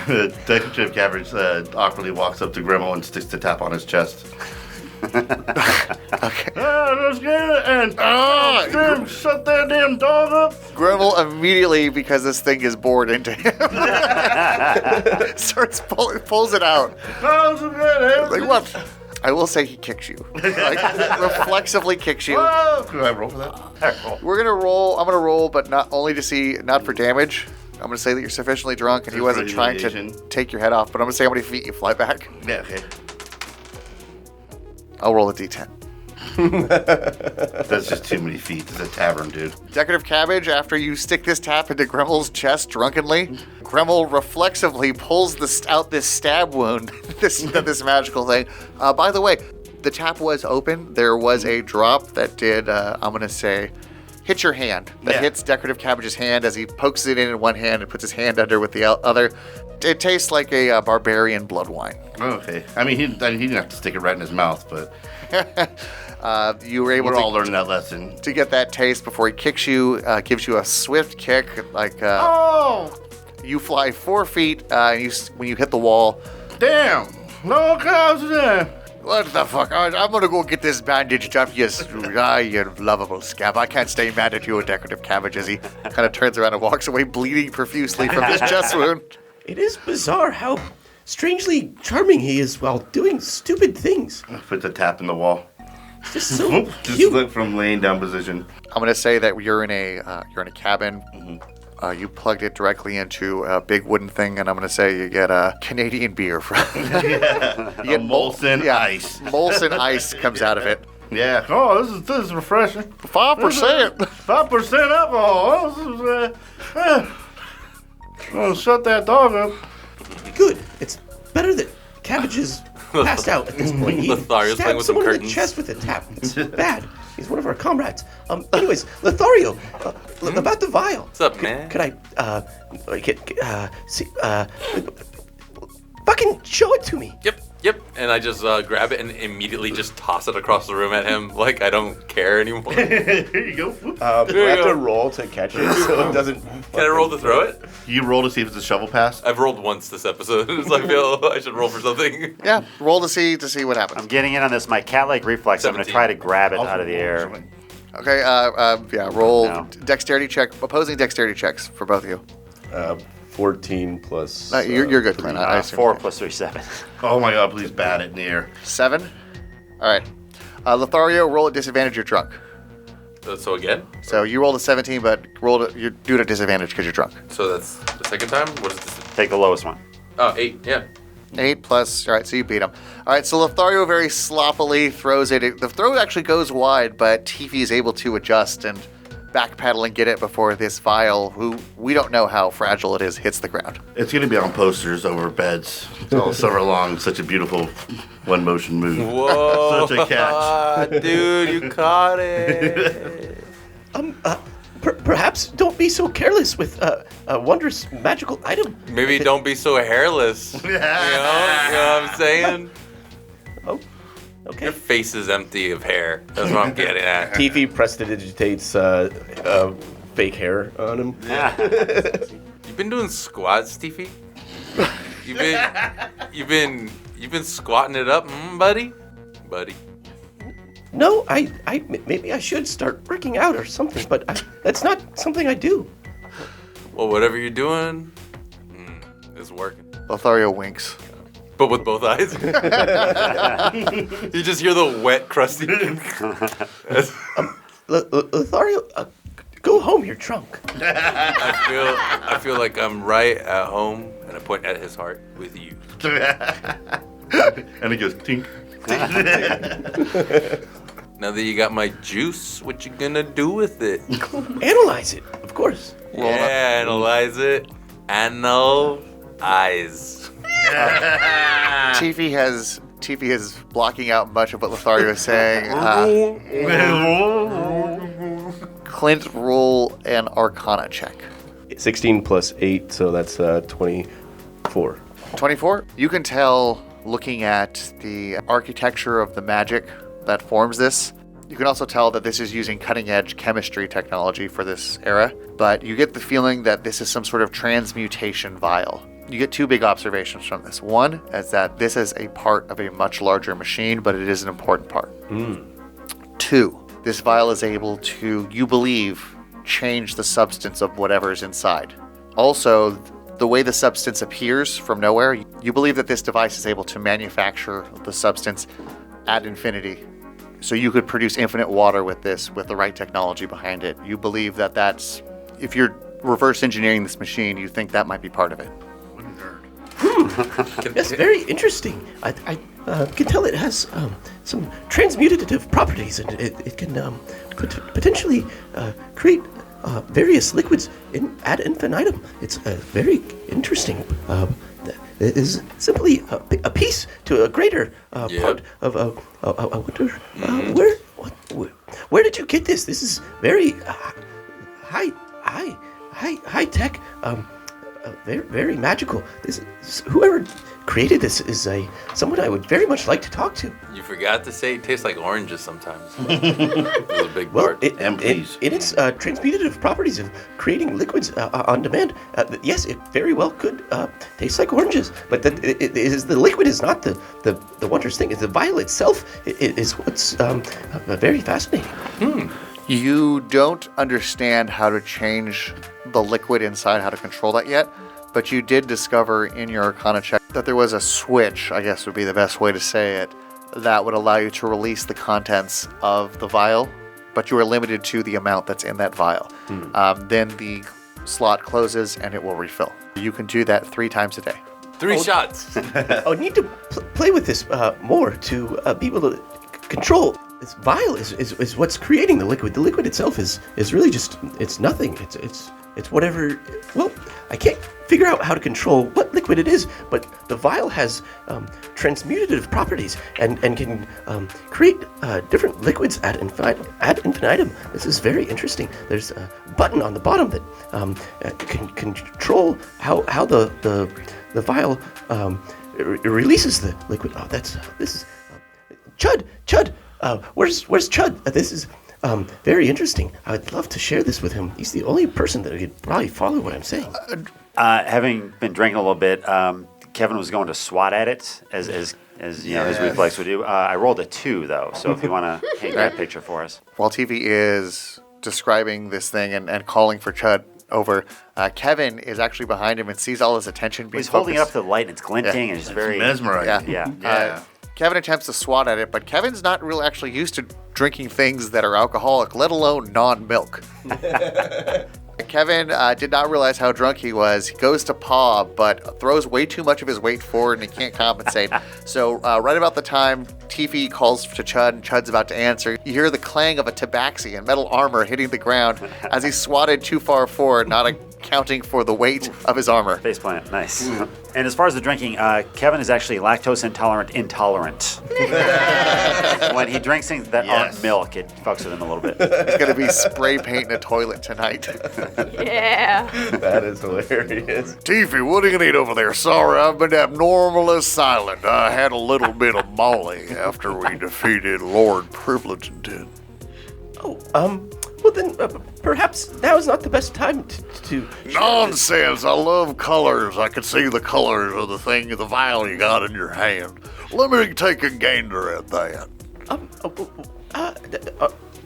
Detective Cabbage awkwardly walks up to Grandma and sticks the tap on his chest. Okay. Let's get it and shut that damn dog up. Gremmel immediately, because this thing is bored into him, pulls it out. Like, what? I will say he kicks you. Like, reflexively kicks you. Can I roll for that? We're gonna roll. I'm gonna roll, but not for damage. I'm gonna say that you're sufficiently drunk and he wasn't trying to take your head off. But I'm gonna say how many feet you fly back. Yeah. Okay. I'll roll a d10. That's just too many feet. It's a tavern, dude. Decorative cabbage, after you stick this tap into Gremmel's chest drunkenly, Gremmel reflexively pulls out this stab wound, this magical thing. By the way, the tap was open. There was a drop that did, I'm going to say, hit your hand. That hits Decorative Cabbage's hand as he pokes it in one hand and puts his hand under with the other. It tastes like a barbarian blood wine. Okay. I mean, he didn't have to stick it right in his mouth, but... You were able We're all learning that lesson. to get that taste before he kicks you, gives you a swift kick, like you fly 4 feet, and when you hit the wall. Damn! No cows there! What the fuck? I'm gonna go get this bandaged up, you lovable scab. I can't stay mad at you, a Decorative Cabbage, as he kind of turns around and walks away bleeding profusely from his chest wound. It is bizarre how strangely charming he is while doing stupid things. Put the tap in the wall. Just so Just cute. look from laying down position. I'm gonna say that you're in a cabin. You plugged it directly into a big wooden thing, and I'm gonna say you get a Canadian beer from. You get Molson ice. Molson ice comes out of it. Yeah. Oh, this is refreshing. 5%. 5% alcohol. Oh, shut that dog up. Good. It's better that Cabbage is passed out at this point. He Lothario's playing stabbed with some someone in the curtains. chest with a tap. It's bad. He's one of our comrades. Anyways, Lothario, about the vial. What's up, man? Could I, fucking show it to me. Yep. And I just grab it and immediately just toss it across the room at him like I don't care anymore. Here you go. Do I have to roll to catch it so it doesn't... Can I roll to throw it? You roll to see if it's a shovel pass? I've rolled once this episode, so I feel I should roll for something. Yeah, roll to see what happens. I'm getting in on this. My cat-like reflex. I'm going to try to grab it out of the air. Okay, roll No. dexterity check, opposing dexterity checks for both of you. 14 plus... You're good, Clint. I assume. 4 plus 3, 7. Oh my god, please bat it in the air. 7? All right. Lothario, roll at disadvantage, you're drunk. So again? So you rolled a 17, but you do it at disadvantage because you're drunk. So that's the second time? What is this? Take the lowest one. Oh, 8, yeah. 8 plus, all right, so you beat him. All right, so Lothario very sloppily throws it. The throw actually goes wide, but Tifi is able to adjust and backpedal and get it before this vial, who we don't know how fragile it is, hits the ground. It's going to be on posters over beds all summer long. Such a beautiful one motion move. Whoa. Such a catch. Dude, you caught it. Perhaps don't be so careless with a wondrous magical item. Maybe don't be so hairless. You know what I'm saying? Oh, okay. Your face is empty of hair. That's what I'm getting at. Tifi prestidigitates fake hair on him. You've been doing squats, Tifi? You've been squatting it up, buddy? No, maybe I should start working out or something, but that's not something I do. Well, whatever you're doing, it's working. Lothario winks. But with both eyes? You just hear the wet, crusty... Lothario, go home, you're drunk. I feel like I'm right at home, and I point at his heart with you. And it goes tink. Now that you got my juice, what you gonna do with it? Analyze it, of course. Yeah, analyze it. Analyze. Tifi is blocking out much of what Lothario is saying. Clint, roll an Arcana check. 16 plus 8, so that's 24. 24? You can tell, looking at the architecture of the magic that forms this, you can also tell that this is using cutting-edge chemistry technology for this era, but you get the feeling that this is some sort of transmutation vial. You get 2 big observations from this. One is that this is a part of a much larger machine, but it is an important part. 2, this vial is able to, you believe, change the substance of whatever's inside. Also, the way the substance appears from nowhere, you believe that this device is able to manufacture the substance ad infinity. So you could produce infinite water with this, with the right technology behind it. You believe that that's, if you're reverse engineering this machine, you think that might be part of it. Yes, very interesting. I can tell it has some transmutative properties, and it can potentially create various liquids ad infinitum. It's very interesting. It is simply a piece to a greater part of. I wonder where did you get this? This is very high tech. Very, very magical. Whoever created this is someone I would very much like to talk to. You forgot to say it tastes like oranges sometimes. It's a big part. In its transmutative properties of creating liquids on demand, yes, it very well could taste like oranges. But the liquid is not the wondrous thing. The vial itself is what's very fascinating. You don't understand how to change the liquid inside, how to control that yet, but you did discover in your Arcana check that there was a switch, I guess would be the best way to say it, that would allow you to release the contents of the vial, but you are limited to the amount that's in that vial. Then the slot closes and it will refill. You can do that 3 times a day. 3 shots. I need to play with this more to be able to control. This vial is what's creating the liquid. The liquid itself is really just, it's nothing. It's whatever. Well, I can't figure out how to control what liquid it is, but the vial has transmutative properties and can create different liquids ad infinitum. This is very interesting. There's a button on the bottom that can control how the vial releases the liquid. Oh, this is Chud. Where's Chud? This is very interesting. I'd love to share this with him. He's the only person that could probably follow what I'm saying. Having been drinking a little bit, Kevin was going to swat at it, as you know, his reflex would do. I rolled a 2, though, so if you want to paint that picture for us. While TV is describing this thing and calling for Chud over, Kevin is actually behind him and sees all his attention being He's holding it focused. up to the light, and it's glinting, and it's very mesmerizing. Yeah. Kevin attempts to swat at it, but Kevin's not really actually used to drinking things that are alcoholic, let alone non-milk. Kevin did not realize how drunk he was. He goes to paw, but throws way too much of his weight forward and he can't compensate. So right about the time Tiffy calls to Chud and Chud's about to answer, you hear the clang of a tabaxi and metal armor hitting the ground as he swatted too far forward, not accounting for the weight of his armor. Faceplant, nice. And as far as the drinking, Kevin is actually lactose intolerant. When he drinks things that aren't milk, it fucks with him a little bit. He's going to be spray painting a toilet tonight. Yeah. That is hilarious. Tiffy, what do you need over there? Sorry, I've been abnormally silent. I had a little bit of Molly after we defeated Lord Privilegington. Well then, perhaps now is not the best time to Nonsense! I love colors. I can see the colors of the thing, the vial you got in your hand. Let me take a gander at that.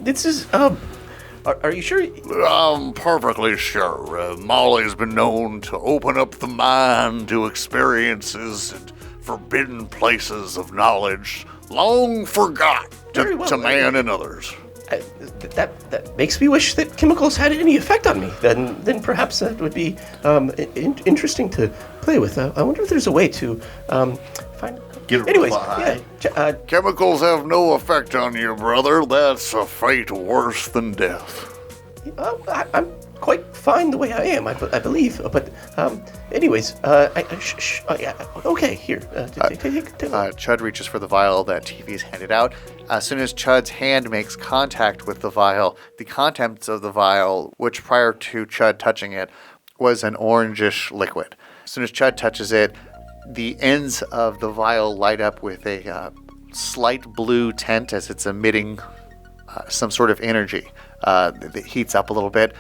This is, are you sure? I'm perfectly sure. Molly's been known to open up the mind to experiences and forbidden places of knowledge long forgot to man and others. That makes me wish that chemicals had any effect on me. Then perhaps that would be interesting to play with. I wonder if there's a way to find. Anyways, chemicals have no effect on you, brother. That's a fate worse than death. I'm quite fine the way I am, I believe. But anyways, okay, here. Chud reaches for the vial that TV's handed out. As soon as Chud's hand makes contact with the vial, the contents of the vial, which prior to Chud touching it, was an orangish liquid. As soon as Chud touches it, the ends of the vial light up with a slight blue tint as it's emitting some sort of energy that heats up a little bit.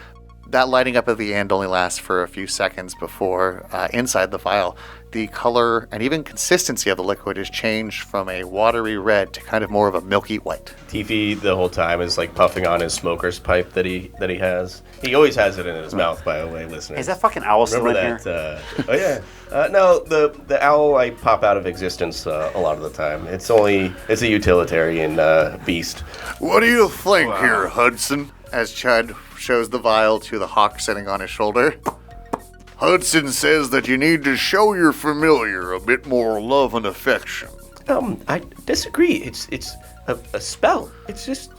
That lighting up at the end only lasts for a few seconds before inside the vial, the color and even consistency of the liquid is changed from a watery red to kind of more of a milky white. Tiffy the whole time is like puffing on his smoker's pipe that he has. He always has it in his mouth, by the way, listeners. Is that fucking owl still in here? Oh yeah. No, the owl I pop out of existence a lot of the time. It's a utilitarian beast. What do you think here, Hudson? As Chud shows the vial to the hawk sitting on his shoulder. Hudson says that you need to show your familiar a bit more love and affection. I disagree. It's a spell. It's just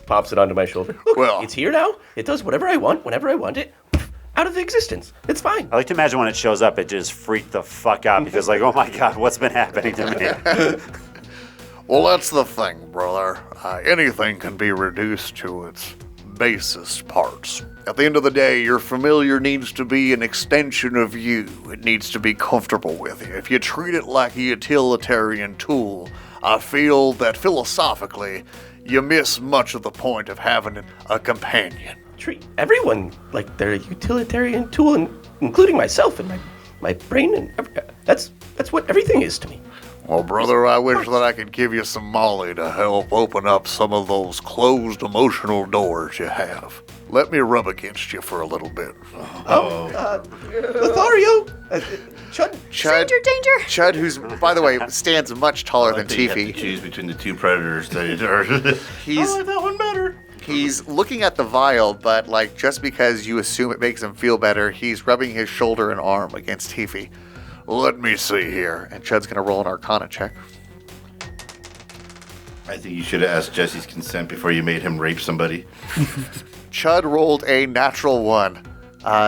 pops it onto my shoulder. Look, well, it's here now. It does whatever I want, whenever I want it. Out of existence. It's fine. I like to imagine when it shows up, it just freaked the fuck out because, like, oh my god, what's been happening to me? Well, that's the thing, brother. Anything can be reduced to its basest parts. At the end of the day, your familiar needs to be an extension of you. It needs to be comfortable with you. If you treat it like a utilitarian tool, I feel that philosophically, you miss much of the point of having a companion. Treat everyone like they're a utilitarian tool, including myself and my brain, and that's what everything is to me. Well, brother, I wish that I could give you some Molly to help open up some of those closed emotional doors you have. Let me rub against you for a little bit. Lothario! Chud. Stranger danger! Chud, who's, by the way, stands much taller than You have to Tiffy. choose between the two predators that are. He's, I like that one better. He's looking at the vial, but like just because you assume it makes him feel better, he's rubbing his shoulder and arm against Tiffy. Let me see here. And Chud's gonna roll an Arcana check. I think you should have asked Jesse's consent before you made him rape somebody. Chud rolled a natural 1.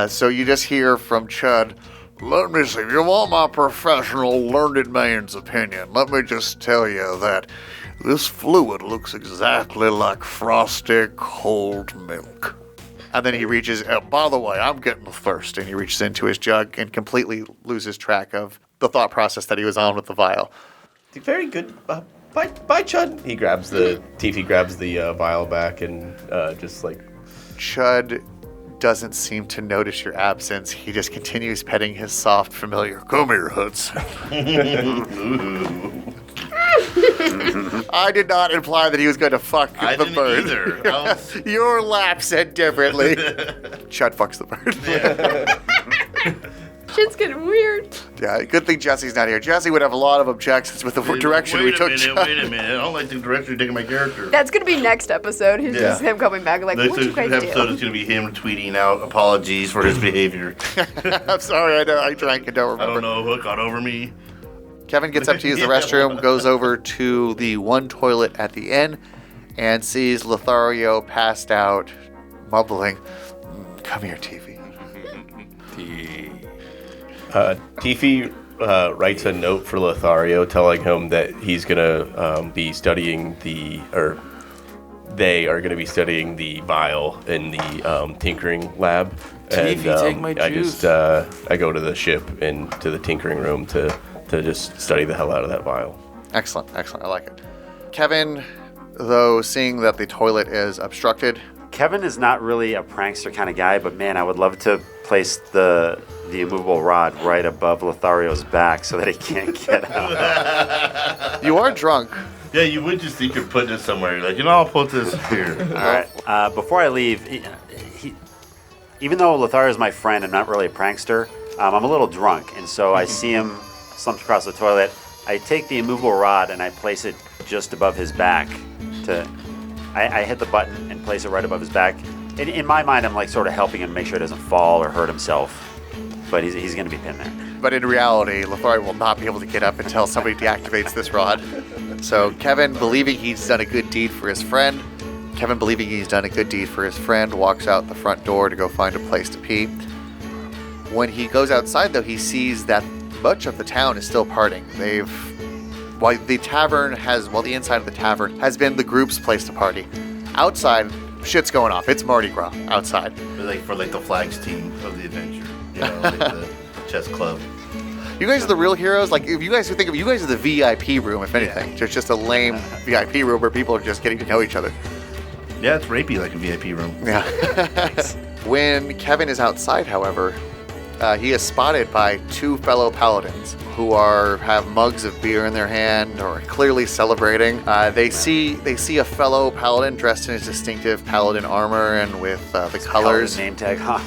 So you just hear from Chud, Let me see. If you want my professional, learned man's opinion, let me just tell you that this fluid looks exactly like frosty cold milk. and then he reaches, by the way, I'm getting the thirst, and he reaches into his jug and completely loses track of the thought process that he was on with the vial. Very good. Bye, Chud. He grabs Tiffy grabs the vial back and just like... Chud doesn't seem to notice your absence. He just continues petting his soft, familiar. Come here, Hudson. I did not imply that he was going to fuck the bird. Either. Your lap said differently. Chud fucks the bird. Shit's getting weird. Yeah, good thing Jesse's not here. Jesse would have a lot of objections with the direction we took. Wait a minute. I don't like the direction you're taking my character. That's going to be next episode. He's just him coming back like, what'd you guys do? Next episode is going to be him tweeting out apologies for his behavior. I'm sorry, I drank and don't remember. I don't know what got over me. Kevin gets up to use the restroom, goes over to the one toilet at the end, and sees Lothario passed out, mumbling, "Come here, Tiffy." Tiffy writes a note for Lothario telling him that he's gonna be studying they are gonna be studying the vial in the tinkering lab. Tiffy, take my juice. I go to the ship and to the tinkering room to just study the hell out of that vial. Excellent. I like it. Kevin, though, seeing that the toilet is obstructed. Kevin is not really a prankster kind of guy, but man, I would love to place the immovable rod right above Lothario's back so that he can't get out. You are drunk. Yeah, you would just think you're putting it somewhere. You're like, I'll put this here. All right. Before I leave, even though Lothario is my friend, I'm not really a prankster. I'm a little drunk, and so I see him slumped across the toilet. I take the immovable rod and I place it just above his back. I hit the button and place it right above his back. In my mind, I'm like sort of helping him make sure he doesn't fall or hurt himself. But he's going to be pinned there. But in reality, Lothario will not be able to get up until somebody deactivates this rod. So Kevin, believing he's done a good deed for his friend, walks out the front door to go find a place to pee. When he goes outside, though, he sees that much of the town is still partying. While the inside of the tavern has been the group's place to party. Outside, shit's going off. It's Mardi Gras outside. For the flags team of the adventure. Like the chess club. You guys are the real heroes. Like, if you guys think of you guys are the VIP room, if anything. Yeah. It's just a lame VIP room where people are just getting to know each other. Yeah, it's rapey like a VIP room. Yeah. When Kevin is outside, however, he is spotted by two fellow paladins who have mugs of beer in their hand or are clearly celebrating. They see a fellow paladin dressed in his distinctive paladin armor and with the colors. Name tag on.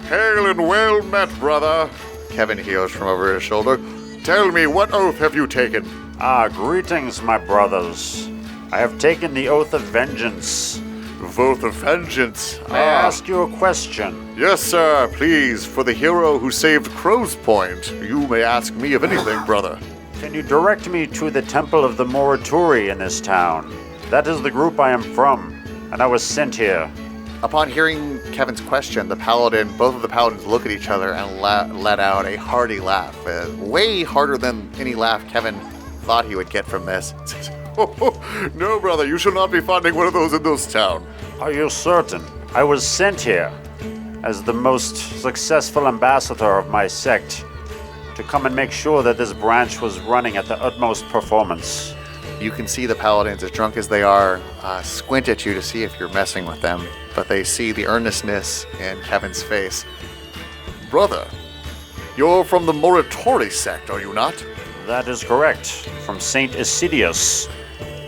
Hail and well met, brother. Kevin hears from over his shoulder. Tell me, what oath have you taken? Greetings, my brothers. I have taken the oath of vengeance. Oath of vengeance. May I ask you a question? Yes, sir. Please, for the hero who saved Crow's Point, you may ask me of anything, brother. Can you direct me to the Temple of the Morituri in this town? That is the group I am from, and I was sent here. Upon hearing Kevin's question, both of the paladins look at each other and let out a hearty laugh. Way harder than any laugh Kevin thought he would get from this. No, brother, you shall not be finding one of those in this town. Are you certain? I was sent here as the most successful ambassador of my sect to come and make sure that this branch was running at the utmost performance. You can see the paladins, as drunk as they are, squint at you to see if you're messing with them, but they see the earnestness in Kevin's face. Brother, you're from the Morituri sect, are you not? That is correct. From Saint Isidius.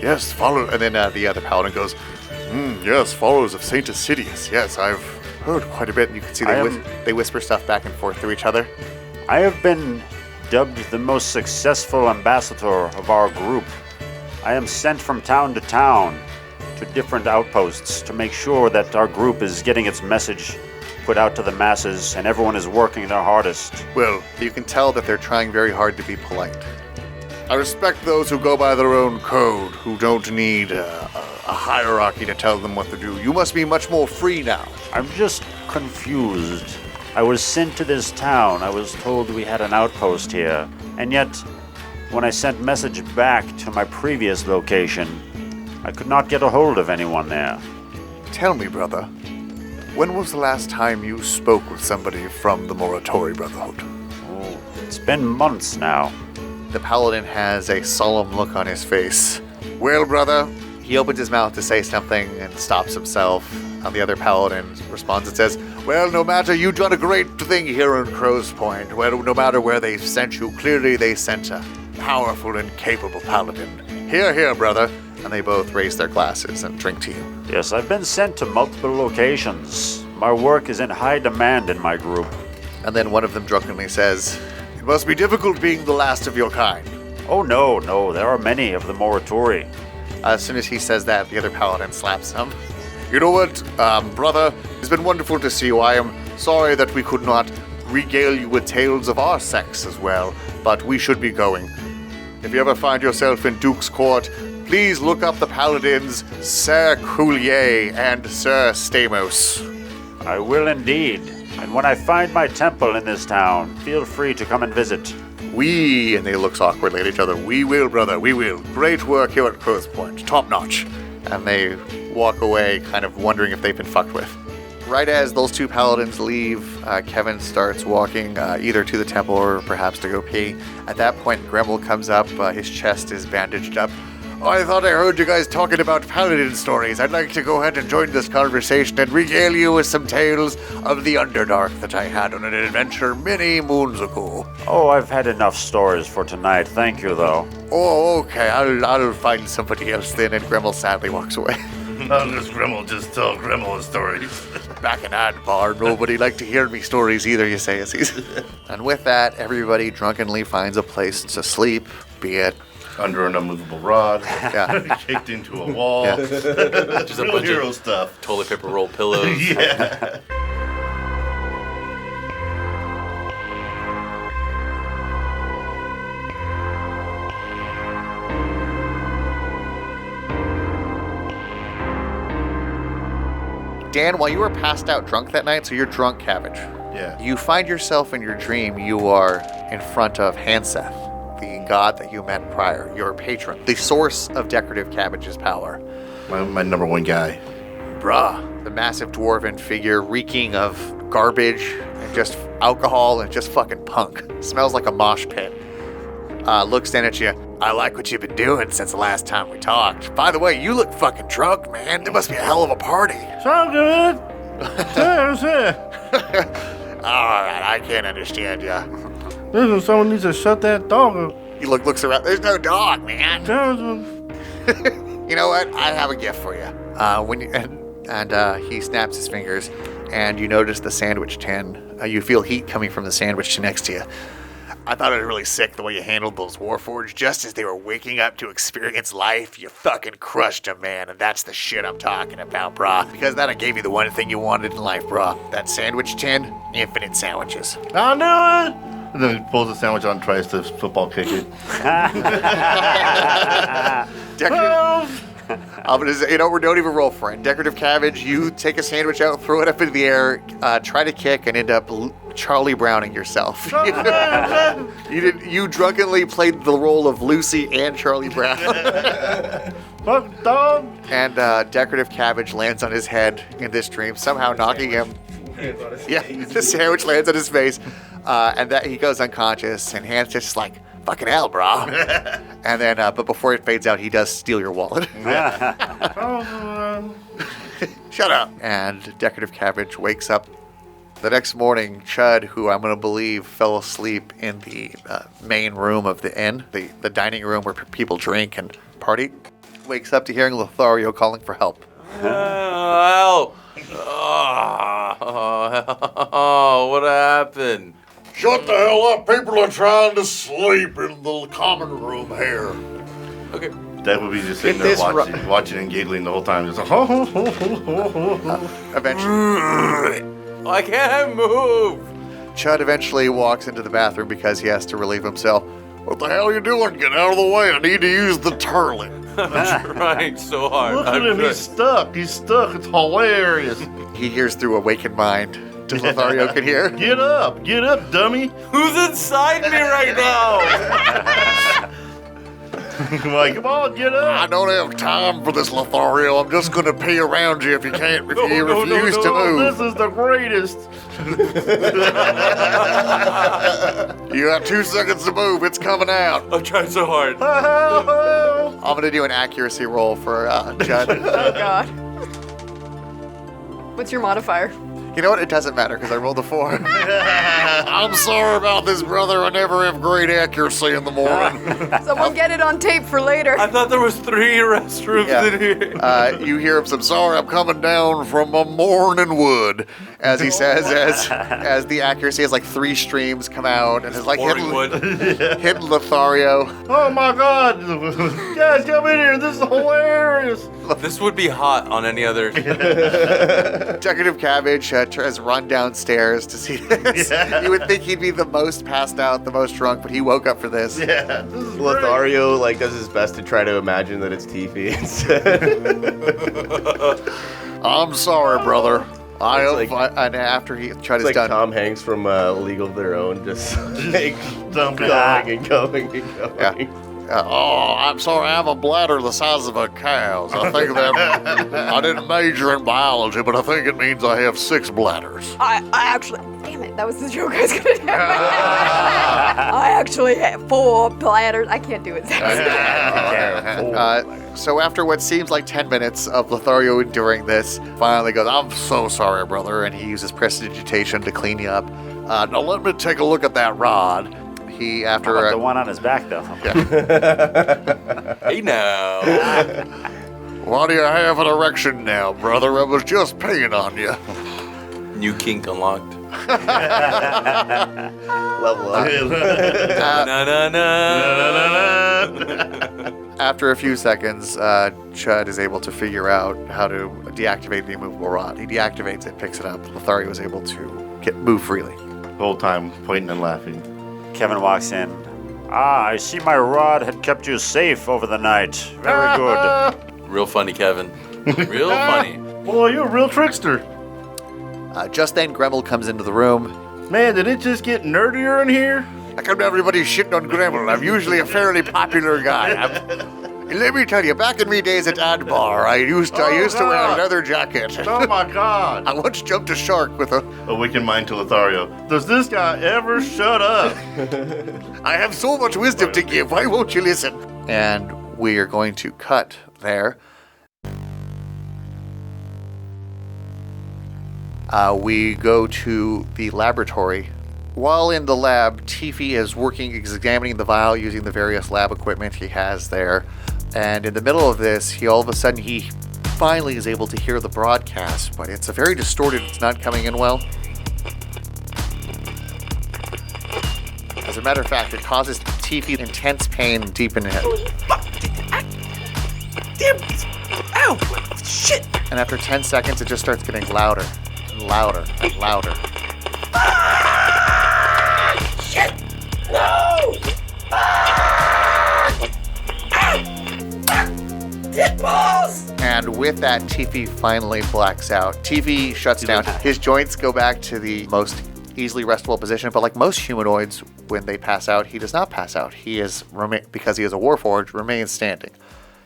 Yes, follow. And then the other paladin goes, Yes, followers of Saint Isidius. Yes, I've heard quite a bit. and you can see they whisper stuff back and forth to each other. I have been dubbed the most successful ambassador of our group. I am sent from town to town to different outposts to make sure that our group is getting its message put out to the masses and everyone is working their hardest. Well, you can tell that they're trying very hard to be polite. I respect those who go by their own code, who don't need a hierarchy to tell them what to do. You must be much more free now. I'm just confused. I was sent to this town. I was told we had an outpost here. And yet, when I sent message back to my previous location, I could not get a hold of anyone there. Tell me, brother, when was the last time you spoke with somebody from the Morituri Brotherhood? Oh, it's been months now. The paladin has a solemn look on his face. Well, brother, He opens his mouth to say something and stops himself. The other paladin responds and says, well, no matter, you've done a great thing here in Crow's Point. Well, no matter where they've sent you, clearly they sent a powerful and capable paladin. Here, here, brother. And they both raise their glasses and drink to you. Yes, I've been sent to multiple locations. My work is in high demand in my group. And then one of them drunkenly says, it must be difficult being the last of your kind. Oh, no, there are many of the Morituri. As soon as he says that, the other paladin slaps him. You know what, brother? It's been wonderful to see you. I am sorry that we could not regale you with tales of our sex as well, but we should be going. If you ever find yourself in Duke's Court, please look up the paladins Sir Coulier and Sir Stamos. I will indeed. And when I find my temple in this town, feel free to come and visit. We, and they look awkwardly at each other, we will, brother, we will. Great work here at Crow's Point, top notch. And they walk away kind of wondering if they've been fucked with. Right as those two paladins leave, Kevin starts walking either to the temple or perhaps to go pee. At that point, Gremel comes up, his chest is bandaged up. Oh, I thought I heard you guys talking about paladin stories. I'd like to go ahead and join this conversation and regale you with some tales of the Underdark that I had on an adventure many moons ago. Oh, I've had enough stories for tonight. Thank you, though. Oh, okay. I'll find somebody else then. And Gremel sadly walks away. I'll just tell Gremel stories. Back in Adbar, nobody liked to hear me stories either, you say, And with that, everybody drunkenly finds a place to sleep, be it under an immovable rod, kicked into a wall. Yeah. Just a real bunch hero of stuff. Toilet paper roll pillows. Yeah. Dan, while you were passed out drunk that night, so you're drunk, Cabbage. Yeah. You find yourself in your dream, you are in front of Hanseth, the god that you met prior, your patron, the source of decorative cabbage's power. My number one guy. Bruh, the massive dwarven figure reeking of garbage and just alcohol and just fucking punk. Smells like a mosh pit. Looks in at you. I like what you've been doing since the last time we talked. By the way, you look fucking drunk, man. There must be a hell of a party. So good. All right, I can't understand you. Listen, someone needs to shut that dog up. He looks around. There's no dog, man. Johnson. You know what? I have a gift for you. He snaps his fingers, and you notice the sandwich tin. You feel heat coming from the sandwich tin next to you. I thought it was really sick the way you handled those Warforged. Just as they were waking up to experience life, you fucking crushed them, man. And that's the shit I'm talking about, brah. Because then I gave you the one thing you wanted in life, brah. That sandwich tin, infinite sandwiches. I knew it! And then he pulls the sandwich on and tries to football kick it. I'm gonna say, don't even roll for it. Decorative cabbage, you take a sandwich out, throw it up into the air, try to kick, and end up Charlie Browning yourself. You drunkenly played the role of Lucy and Charlie Brown. Fuck dog! And decorative cabbage lands on his head in this dream, somehow knocking him. Yeah, the sandwich lands on his face, and that he goes unconscious, and Hans just like, fucking hell, bro. And then, but before it fades out, he does steal your wallet. Shut up. And decorative cabbage wakes up. The next morning, Chud, who I'm going to believe fell asleep in the main room of the inn, the dining room where people drink and party, wakes up to hearing Lothario calling for help. Help! Oh, what happened? Shut the hell up. People are trying to sleep in the common room here. Okay. That would be just sitting there watching and giggling the whole time. Just Eventually. I can't move. Chud eventually walks into the bathroom because he has to relieve himself. What the hell are you doing? Get out of the way. I need to use the turlet. I'm trying so hard. Look at him. He's stuck. He's stuck. It's hilarious. He hears through awakened mind. Does Lothario can hear? Get up, dummy. Who's inside me right now? Like, come on, get up. I don't have time for this, Lothario. I'm just going to pee around you if you refuse to move. This is the greatest. You got 2 seconds to move. It's coming out. I'm trying so hard. I'm going to do an accuracy roll for Judd. Oh, God. What's your modifier? You know what? It doesn't matter because I rolled a 4. I'm sorry about this, brother. I never have great accuracy in the morning. Someone get it on tape for later. I thought there was 3 restrooms in here. You hear him say, sorry, I'm coming down from a morning wood. As he says, as the accuracy has like 3 streams come out and is like hitting Lothario. Oh my God. Guys, come in here. This is hilarious. This would be hot on any other. Decorative Cabbage has run downstairs to see this. Yeah. You would think he'd be the most passed out, the most drunk, but he woke up for this. Yeah, this is Lothario like does his best to try to imagine that it's Tiffy instead. I'm sorry, brother. And after he tried his done, Tom Hanks from League of Their Own, just like dumping going. Yeah. I'm sorry, I have a bladder the size of a cow's. I think that I didn't major in biology, but I think it means I have 6 bladders. I actually, damn it, that was the joke I was gonna do. I actually have 4 bladders. I can't do it. So after what seems like 10 minutes of Lothario enduring this, finally goes, I'm so sorry, brother, and he uses prestidigitation to clean you up. Now let me take a look at that rod. He, after the one on his back, though. Yeah. Hey now. Why do you have an erection now, brother? I was just peeing on you. New kink unlocked. Level up. After a few seconds, Chud is able to figure out how to deactivate the immovable rod. He deactivates it, picks it up. Lothario was able to move freely. The whole time pointing and laughing. Kevin walks in. I see my rod had kept you safe over the night. Very good. Real funny, Kevin. Real funny. Boy, you're a real trickster. Just then, Gremel comes into the room. Man, did it just get nerdier in here? I come to everybody shitting on Gremel. I'm usually a fairly popular guy. Let me tell you, back in me days at Adbar, I used to wear a leather jacket. Oh my God! I once jumped a shark with a wicked mind to Lothario. Does this guy ever shut up? I have so much wisdom to give. Why won't you listen? And we are going to cut there. we go to the laboratory. While in the lab, Tiffy is examining the vial using the various lab equipment he has there. And in the middle of this, all of a sudden, he finally is able to hear the broadcast, but it's very distorted. It's not coming in well. As a matter of fact, it causes Tiffy intense pain deep in the head. Damn! Ow! Shit! And after 10 seconds, it just starts getting louder and louder and louder. Shit! No! Tit balls! And with that, Tiffy finally blacks out. Tiffy shuts down. His joints go back to the most easily restable position, but like most humanoids, when they pass out, he does not pass out. He is, because he is a Warforged, remains standing.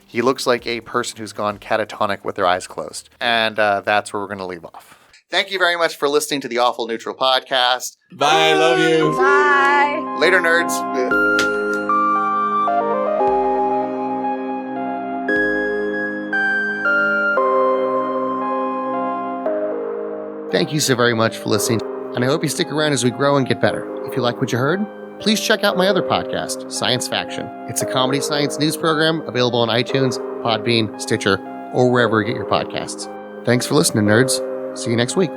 He looks like a person who's gone catatonic with their eyes closed. And that's where we're going to leave off. Thank you very much for listening to the Awful Neutral Podcast. Bye, love you. Bye. Later, nerds. Thank you so very much for listening, and I hope you stick around as we grow and get better. If you like what you heard, please check out my other podcast, Science Faction. It's a comedy science news program available on iTunes, Podbean, Stitcher, or wherever you get your podcasts. Thanks for listening, nerds. See you next week.